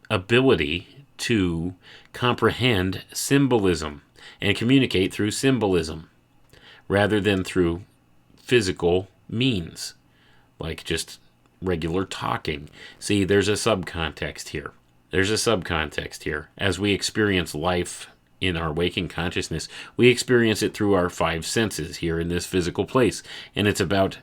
ability to comprehend symbolism and communicate through symbolism rather than through physical means, like just regular talking. See, there's a subcontext here. As we experience life in our waking consciousness, we experience it through our five senses here in this physical place. And it's about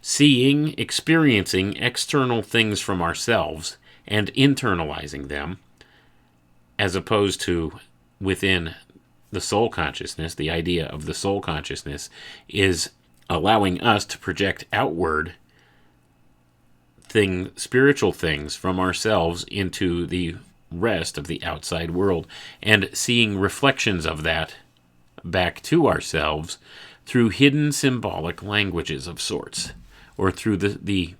seeing, experiencing external things from ourselves and internalizing them, as opposed to within the soul consciousness. The idea of the soul consciousness is allowing us to project outward spiritual things from ourselves into the rest of the outside world, and seeing reflections of that back to ourselves through hidden symbolic languages of sorts, or through the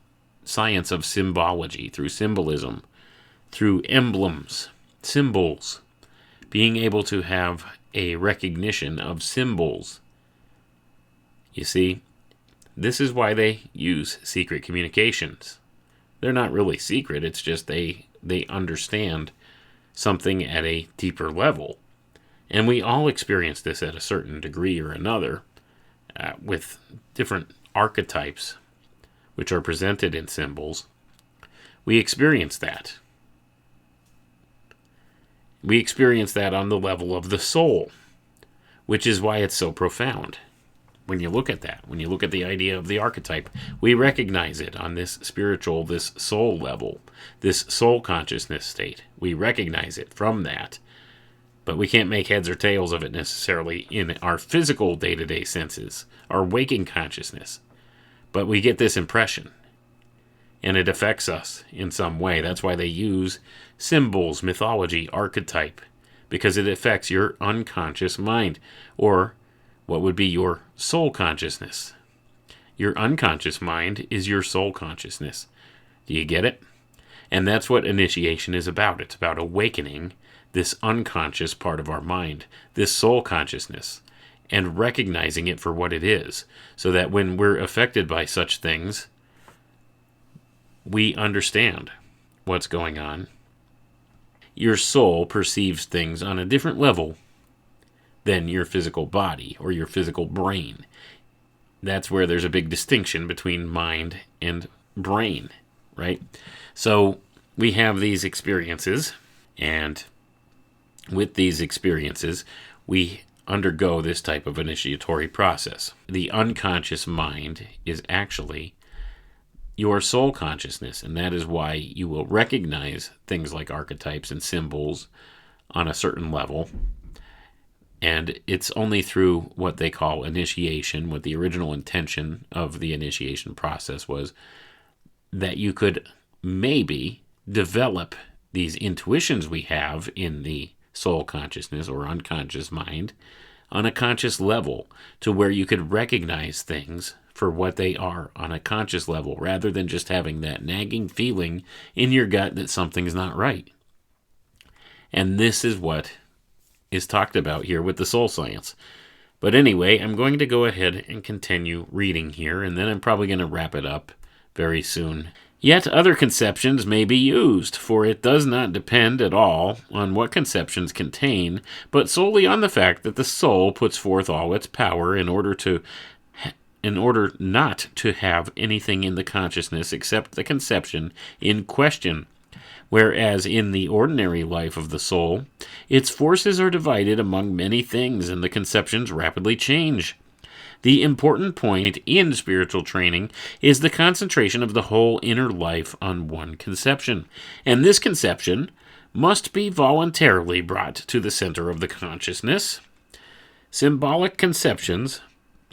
science of symbology, through symbolism, through emblems, symbols, being able to have a recognition of symbols. You see, this is why they use secret communications. They're not really secret, it's just they understand something at a deeper level. And we all experience this at a certain degree or another with different archetypes which are presented in symbols. We experience that. We experience that on the level of the soul, which is why it's so profound. When you look at that, when you look at the idea of the archetype, we recognize it on this spiritual, this soul level, this soul consciousness state. We recognize it from that. But we can't make heads or tails of it necessarily in our physical day-to-day senses, our waking consciousness. But we get this impression, and it affects us in some way. That's why they use symbols, mythology, archetype, because it affects your unconscious mind, or what would be your soul consciousness. Your unconscious mind is your soul consciousness. Do you get it? And that's what initiation is about. It's about awakening this unconscious part of our mind, this soul consciousness, and recognizing it for what it is, so that when we're affected by such things, we understand what's going on. Your soul perceives things on a different level than your physical body or your physical brain. That's where there's a big distinction between mind and brain, right? So we have these experiences, and with these experiences, we undergo this type of initiatory process. The unconscious mind is actually your soul consciousness, and that is why you will recognize things like archetypes and symbols on a certain level. And it's only through what they call initiation, what the original intention of the initiation process was, that you could maybe develop these intuitions we have in the soul consciousness or unconscious mind on a conscious level, to where you could recognize things for what they are on a conscious level, rather than just having that nagging feeling in your gut that something's not right. And this is what is talked about here with the soul science. But anyway, I'm going to go ahead and continue reading here, and then I'm probably going to wrap it up very soon. Yet other conceptions may be used, for it does not depend at all on what conceptions contain, but solely on the fact that the soul puts forth all its power in order not to have anything in the consciousness except the conception in question. Whereas in the ordinary life of the soul, its forces are divided among many things, and the conceptions rapidly change. The important point in spiritual training is the concentration of the whole inner life on one conception, and this conception must be voluntarily brought to the center of the consciousness. Symbolic conceptions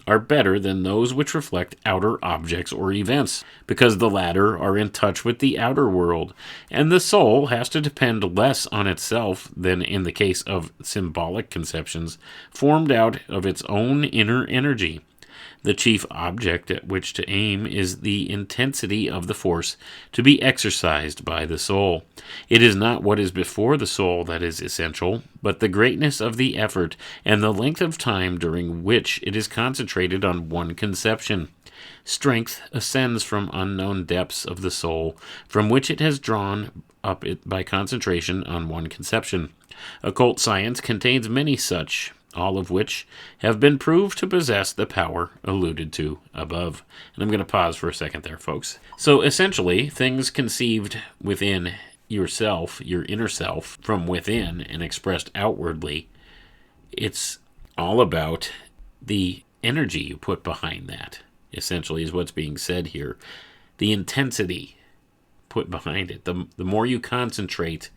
are better than those which reflect outer objects or events, because the latter are in touch with the outer world, and the soul has to depend less on itself than in the case of symbolic conceptions formed out of its own inner energy. The chief object at which to aim is the intensity of the force to be exercised by the soul. It is not what is before the soul that is essential, but the greatness of the effort and the length of time during which it is concentrated on one conception. Strength ascends from unknown depths of the soul, from which it has drawn up it by concentration on one conception. Occult science contains many such, all of which have been proved to possess the power alluded to above. And I'm going to pause for a second there, folks. So essentially, things conceived within yourself, your inner self, from within and expressed outwardly, it's all about the energy you put behind that, essentially, is what's being said here. The intensity put behind it. The more you concentrate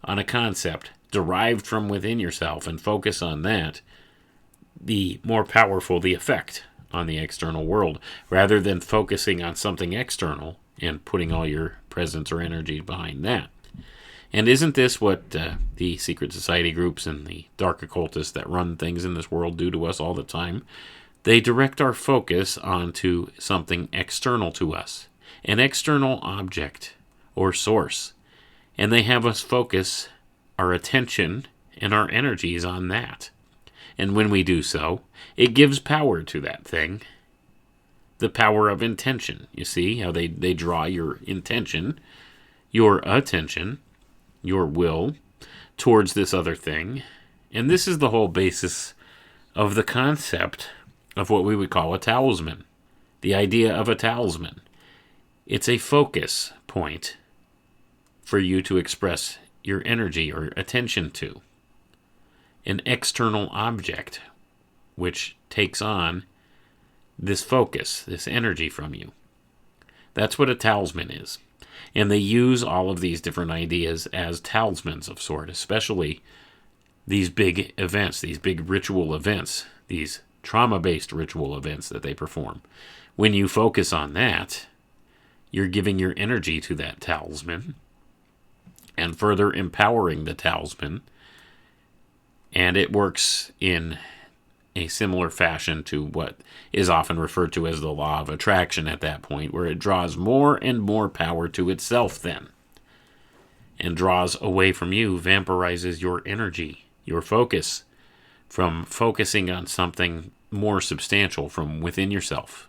on a concept derived from within yourself and focus on that, the more powerful the effect on the external world, rather than focusing on something external and putting all your presence or energy behind that. And isn't this what the secret society groups and the dark occultists that run things in this world do to us all the time? They direct our focus onto something external to us, an external object or source, and they have us focus our attention and our energies on that. And when we do so, it gives power to that thing. The power of intention. You see how they draw your intention, your attention, your will towards this other thing. And this is the whole basis of the concept of what we would call a talisman. The idea of a talisman. It's a focus point for you to express your energy or attention to. An external object which takes on this focus, this energy from you. That's what a talisman is. And they use all of these different ideas as talismans of sort, especially these big events, these big ritual events, these trauma-based ritual events that they perform. When you focus on that, you're giving your energy to that talisman and further empowering the talisman. And it works in a similar fashion to what is often referred to as the law of attraction at that point, where it draws more and more power to itself then, and draws away from you, vampirizes your energy, your focus, from focusing on something more substantial from within yourself,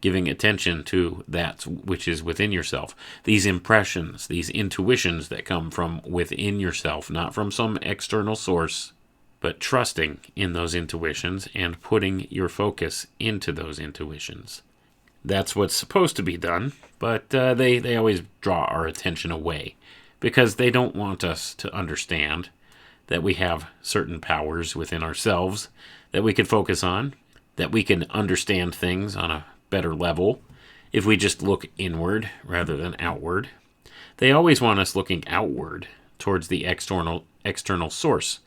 giving attention to that which is within yourself. These impressions, these intuitions that come from within yourself, not from some external source, but trusting in those intuitions and putting your focus into those intuitions. That's what's supposed to be done, but they always draw our attention away because they don't want us to understand that we have certain powers within ourselves that we can focus on, that we can understand things on a better level if we just look inward rather than outward. They always want us looking outward towards the external source.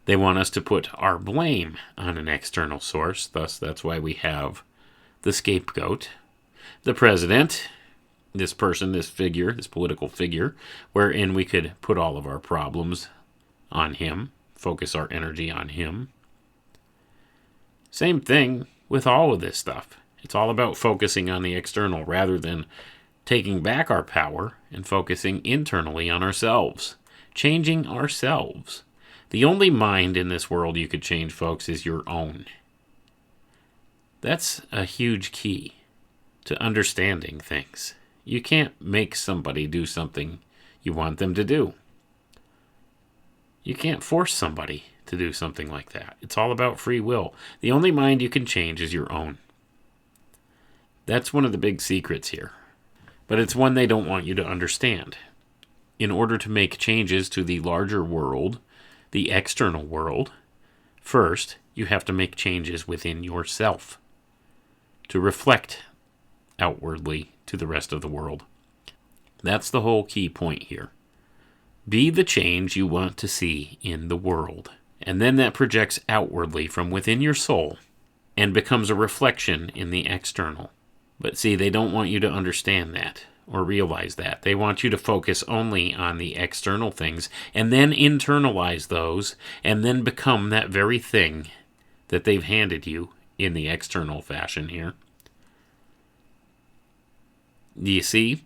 They want us to put our blame on an external source. Thus, that's why we have the scapegoat, the president, this person, this figure, this political figure, wherein we could put all of our problems on him, focus our energy on him. Same thing with all of this stuff. It's all about focusing on the external rather than taking back our power and focusing internally on ourselves, changing ourselves. The only mind in this world you could change, folks, is your own. That's a huge key to understanding things. You can't make somebody do something you want them to do. You can't force somebody to do something like that. It's all about free will. The only mind you can change is your own. That's one of the big secrets here. But it's one they don't want you to understand. In order to make changes to the larger world, the external world, first, you have to make changes within yourself to reflect outwardly to the rest of the world. That's the whole key point here. Be the change you want to see in the world. And then that projects outwardly from within your soul and becomes a reflection in the external. But see, they don't want you to understand that or realize that. They want you to focus only on the external things and then internalize those and then become that very thing that they've handed you in the external fashion here. Do you see?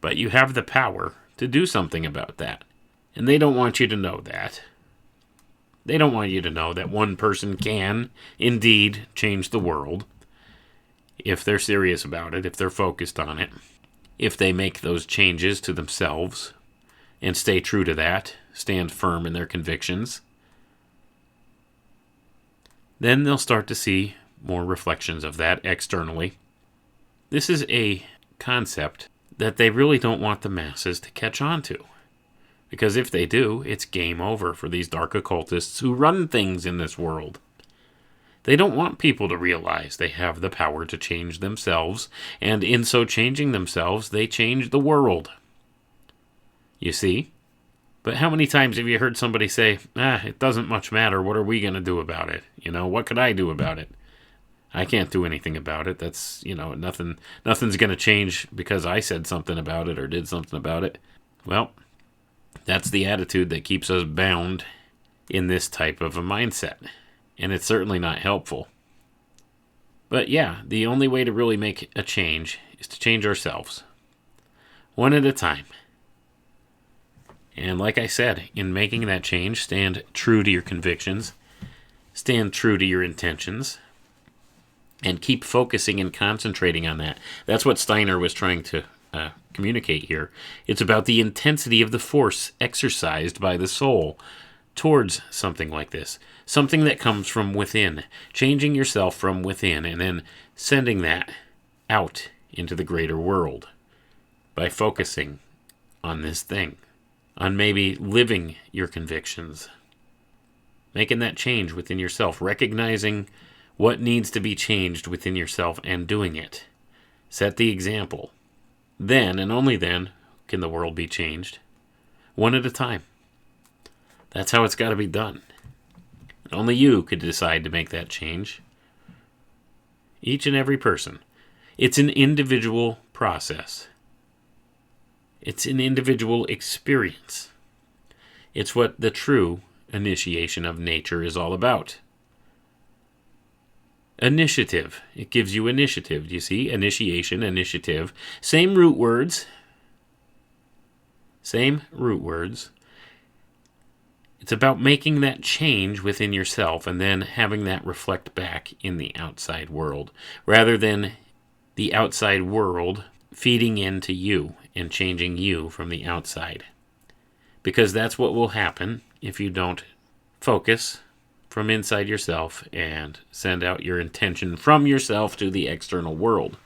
But you have the power to do something about that. And they don't want you to know that. They don't want you to know that one person can indeed change the world. If they're serious about it, if they're focused on it, if they make those changes to themselves and stay true to that, stand firm in their convictions, then they'll start to see more reflections of that externally. This is a concept that they really don't want the masses to catch on to. Because if they do, it's game over for these dark occultists who run things in this world. They don't want people to realize they have the power to change themselves, and in so changing themselves, they change the world. You see? But how many times have you heard somebody say, it doesn't much matter, what are we going to do about it? What could I do about it? I can't do anything about it. That's, nothing's going to change because I said something about it or did something about it. Well, that's the attitude that keeps us bound in this type of a mindset. And it's certainly not helpful. But yeah, the only way to really make a change is to change ourselves. One at a time. And like I said, in making that change, stand true to your convictions, stand true to your intentions, and keep focusing and concentrating on that. That's what Steiner was trying to communicate here. It's about the intensity of the force exercised by the soul towards something like this. Something that comes from within. Changing yourself from within and then sending that out into the greater world by focusing on this thing. On maybe living your convictions. Making that change within yourself. Recognizing what needs to be changed within yourself and doing it. Set the example. Then, and only then, can the world be changed. One at a time. That's how it's got to be done. Only you could decide to make that change. Each and every person. It's an individual process. It's an individual experience. It's what the true initiation of nature is all about. Initiative. It gives you initiative. Do you see? Initiation, initiative. Same root words. Same root words. It's about making that change within yourself and then having that reflect back in the outside world, rather than the outside world feeding into you and changing you from the outside. Because that's what will happen if you don't focus from inside yourself and send out your intention from yourself to the external world.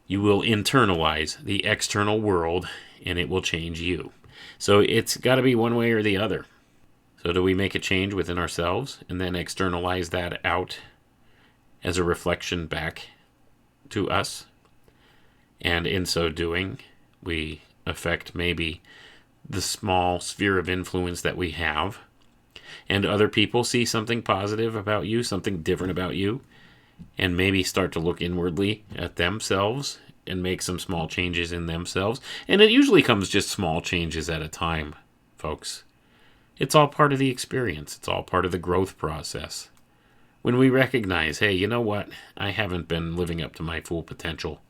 You will internalize the external world and it will change you. So it's got to be one way or the other. So do we make a change within ourselves and then externalize that out as a reflection back to us? And in so doing, we affect maybe the small sphere of influence that we have. And other people see something positive about you, something different about you, and maybe start to look inwardly at themselves and make some small changes in themselves. And it usually comes just small changes at a time, folks. It's all part of the experience. It's all part of the growth process. When we recognize, hey, you know what? I haven't been living up to my full potential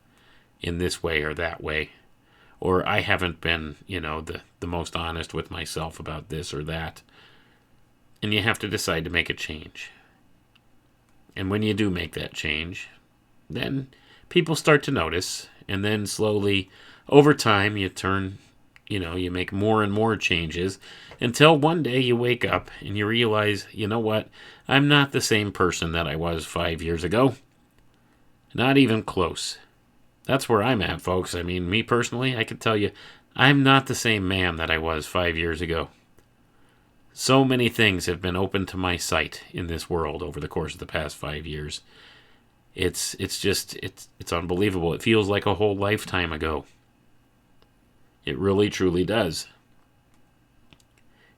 in this way or that way. Or I haven't been, the most honest with myself about this or that. And you have to decide to make a change. And when you do make that change, then people start to notice. And then slowly, over time, you make more and more changes until one day you wake up and you realize, you know what? I'm not the same person that I was 5 years ago. Not even close. That's where I'm at, folks. I mean, me personally, I can tell you, I'm not the same man that I was 5 years ago. So many things have been opened to my sight in this world over the course of the past 5 years. It's unbelievable. It feels like a whole lifetime ago. It really, truly does.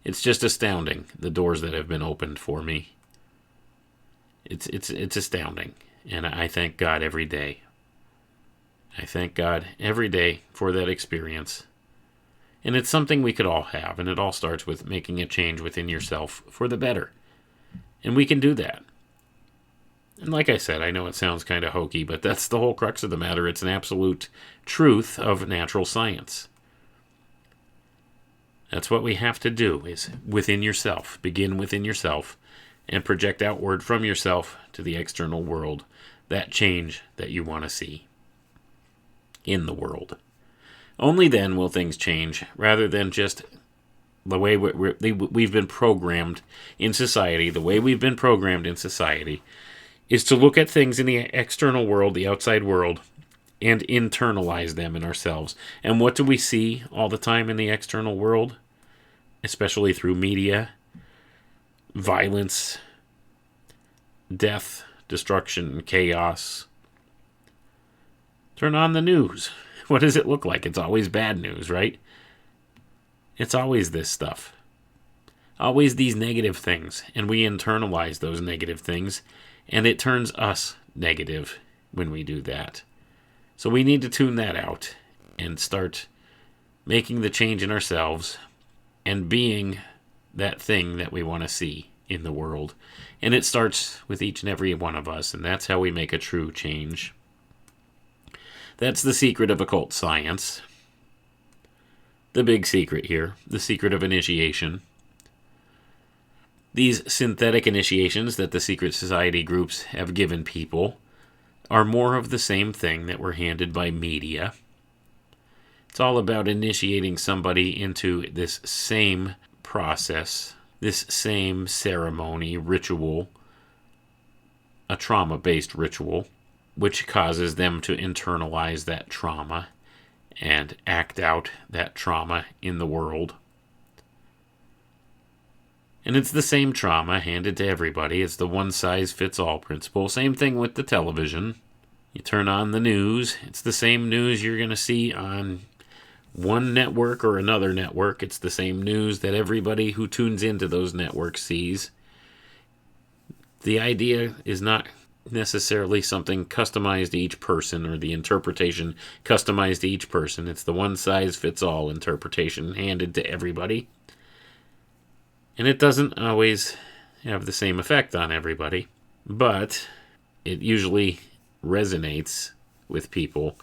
It's just astounding, the doors that have been opened for me. It's astounding. And I thank God every day. I thank God every day for that experience. And it's something we could all have, and it all starts with making a change within yourself for the better. And we can do that. And like I said, I know it sounds kind of hokey, but that's the whole crux of the matter. It's an absolute truth of natural science. That's what we have to do, is within yourself. Begin within yourself and project outward from yourself to the external world that change that you want to see in the world. Only then will things change, rather than just the way we've been programmed in society. The way we've been programmed in society is to look at things in the external world, the outside world, and internalize them in ourselves. And what do we see all the time in the external world? Especially through media, violence, death, destruction, chaos. Turn on the news. What does it look like? It's always bad news, right? It's always this stuff. Always these negative things. And we internalize those negative things. And it turns us negative when we do that. So we need to tune that out and start making the change in ourselves and being that thing that we want to see in the world. And it starts with each and every one of us. And that's how we make a true change. That's the secret of occult science. the big secret here, the secret of initiation. These synthetic initiations that the secret society groups have given people are more of the same thing that were handed by media. It's all about initiating somebody into this same process, this same ceremony, ritual, a trauma-based ritual, which causes them to internalize that trauma and act out that trauma in the world. And it's the same trauma handed to everybody. It's the one-size-fits-all principle. Same thing with the television. You turn on the news, it's the same news you're going to see on one network or another network. It's the same news that everybody who tunes into those networks sees. The idea is not necessarily something customized to each person, or the interpretation customized to each person. It's the one-size-fits-all interpretation handed to everybody. And it doesn't always have the same effect on everybody, but it usually resonates with people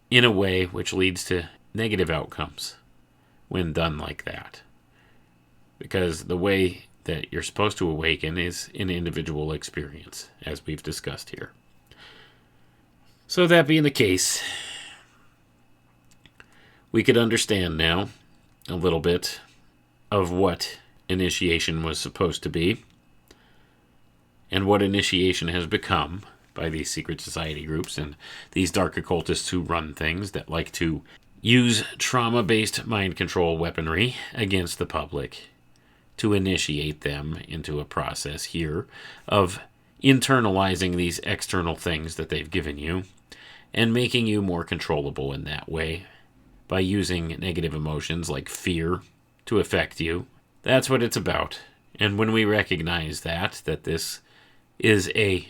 in a way which leads to negative outcomes when done like that. Because the way that you're supposed to awaken is an individual experience, as we've discussed here. So that being the case, we could understand now a little bit of what initiation was supposed to be and what initiation has become by these secret society groups and these dark occultists who run things that like to use trauma-based mind control weaponry against the public to initiate them into a process here of internalizing these external things that they've given you and making you more controllable in that way by using negative emotions like fear to affect you. That's what it's about. And when we recognize that this is a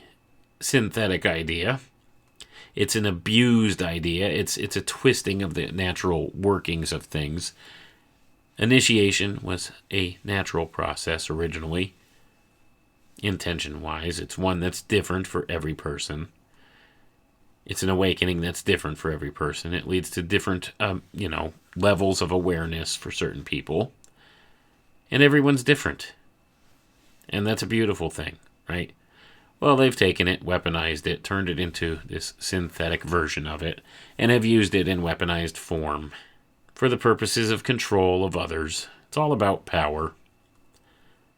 synthetic idea, it's an abused idea, it's a twisting of the natural workings of things. Initiation was a natural process originally, intention-wise. It's one that's different for every person. It's an awakening that's different for every person. It leads to different, levels of awareness for certain people. And everyone's different. And that's a beautiful thing, right? Well, they've taken it, weaponized it, turned it into this synthetic version of it, and have used it in weaponized form for the purposes of control of others. It's all about power.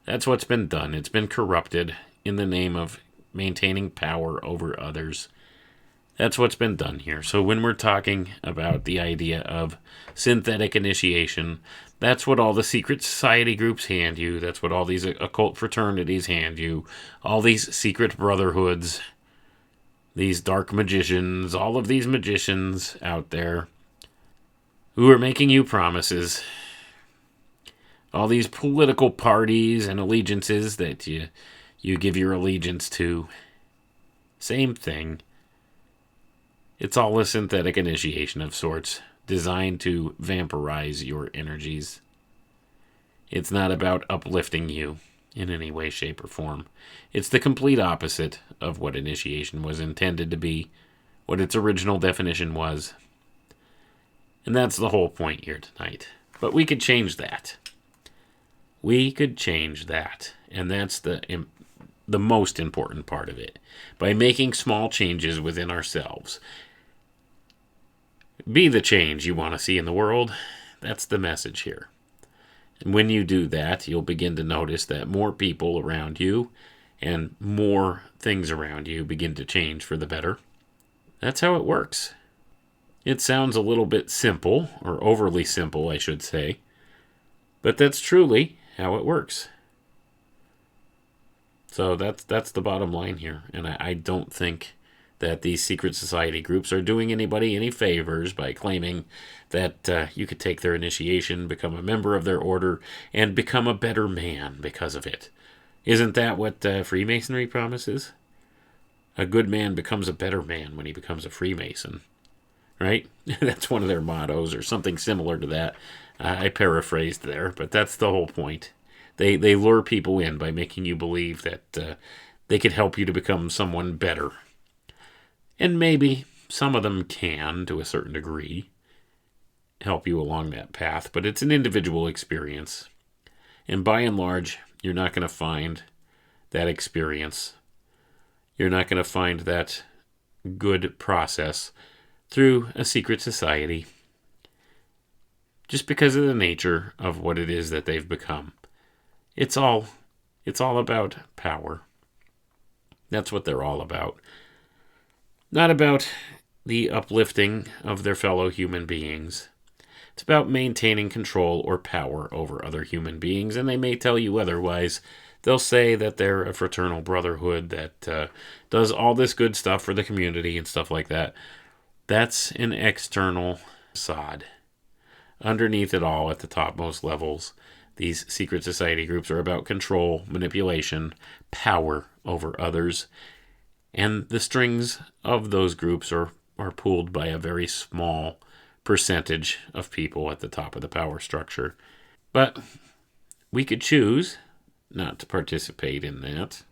That's what's been done. It's been corrupted in the name of maintaining power over others. That's what's been done here. So when we're talking about the idea of synthetic initiation, that's what all the secret society groups hand you. That's what all these occult fraternities hand you. All these secret brotherhoods, these dark magicians, all of these magicians out there who are making you promises. All these political parties and allegiances that you give your allegiance to. Same thing. It's all a synthetic initiation of sorts, designed to vampirize your energies. It's not about uplifting you in any way, shape, or form. It's the complete opposite of what initiation was intended to be, what its original definition was. And that's the whole point here tonight. But we could change that. We could change that. And that's the most important part of it. By making small changes within ourselves. Be the change you want to see in the world. That's the message here. And when you do that, you'll begin to notice that more people around you and more things around you begin to change for the better. That's how it works. It sounds a little bit simple, or overly simple, I should say. But that's truly how it works. So that's the bottom line here. And I don't think that these secret society groups are doing anybody any favors by claiming that you could take their initiation, become a member of their order, and become a better man because of it. Isn't that what Freemasonry promises? A good man becomes a better man when he becomes a Freemason. Right? That's one of their mottos, or something similar to that. I paraphrased there, but that's the whole point. They lure people in by making you believe that they could help you to become someone better. And maybe some of them can, to a certain degree. help you along that path, but it's an individual experience. And by and large, you're not going to find that experience. You're not going to find that good process through a secret society, just because of the nature of what it is that they've become. It's all about power. That's what they're all about. Not about the uplifting of their fellow human beings. It's about maintaining control or power over other human beings, and they may tell you otherwise. They'll say that they're a fraternal brotherhood that does all this good stuff for the community and stuff like that. That's an external facade. Underneath it all, at the topmost levels, these secret society groups are about control, manipulation, power over others, and the strings of those groups are pulled by a very small percentage of people at the top of the power structure. But we could choose not to participate in that,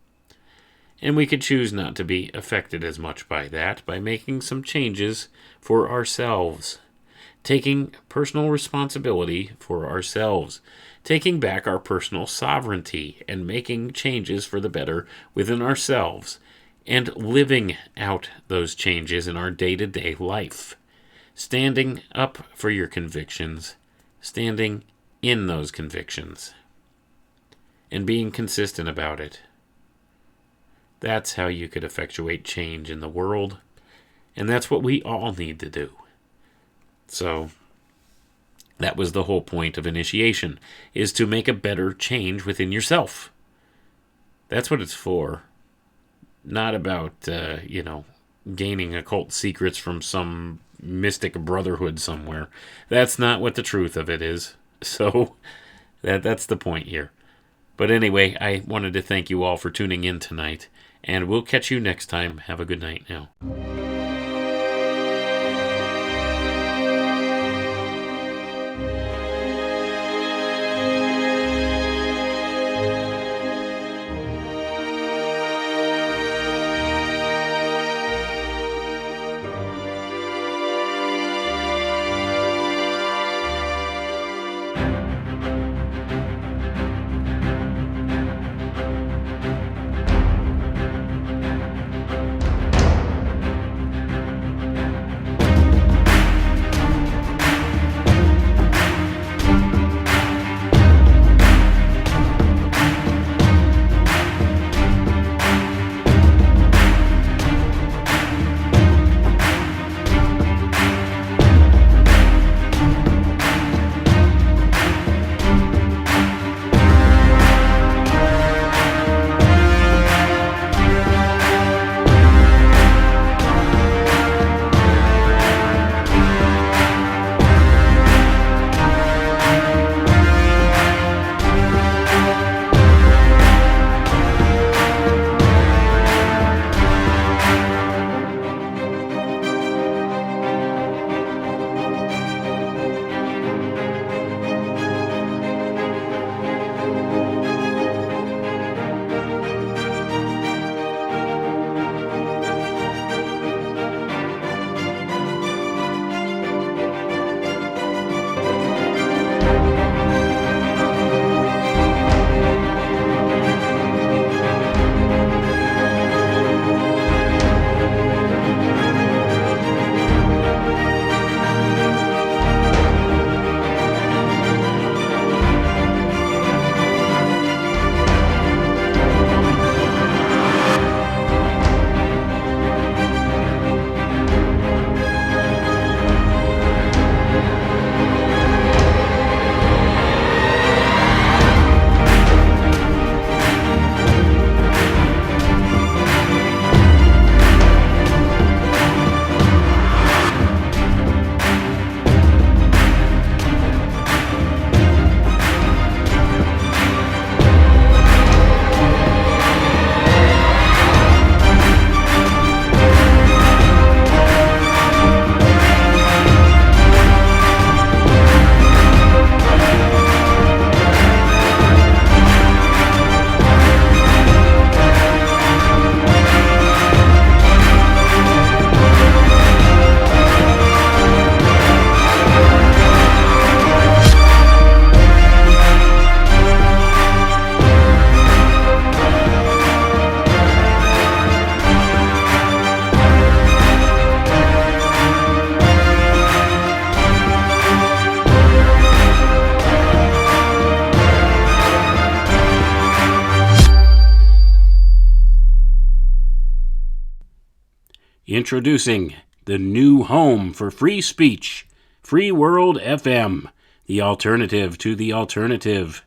and we could choose not to be affected as much by that by making some changes for ourselves. Taking personal responsibility for ourselves, taking back our personal sovereignty and making changes for the better within ourselves, and living out those changes in our day-to-day life. Standing up for your convictions, standing in those convictions, and being consistent about it. That's how you could effectuate change in the world, and that's what we all need to do. So, that was the whole point of initiation, is to make a better change within yourself. That's what it's for. Not about, gaining occult secrets from some mystic brotherhood somewhere. That's not what the truth of it is. So, that's the point here. But anyway, I wanted to thank you all for tuning in tonight, and we'll catch you next time. Have a good night now. Introducing the new home for free speech, Free World FM, the alternative to the alternative.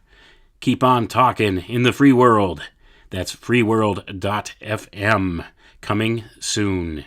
Keep on talking in the free world. That's freeworld.fm. Coming soon.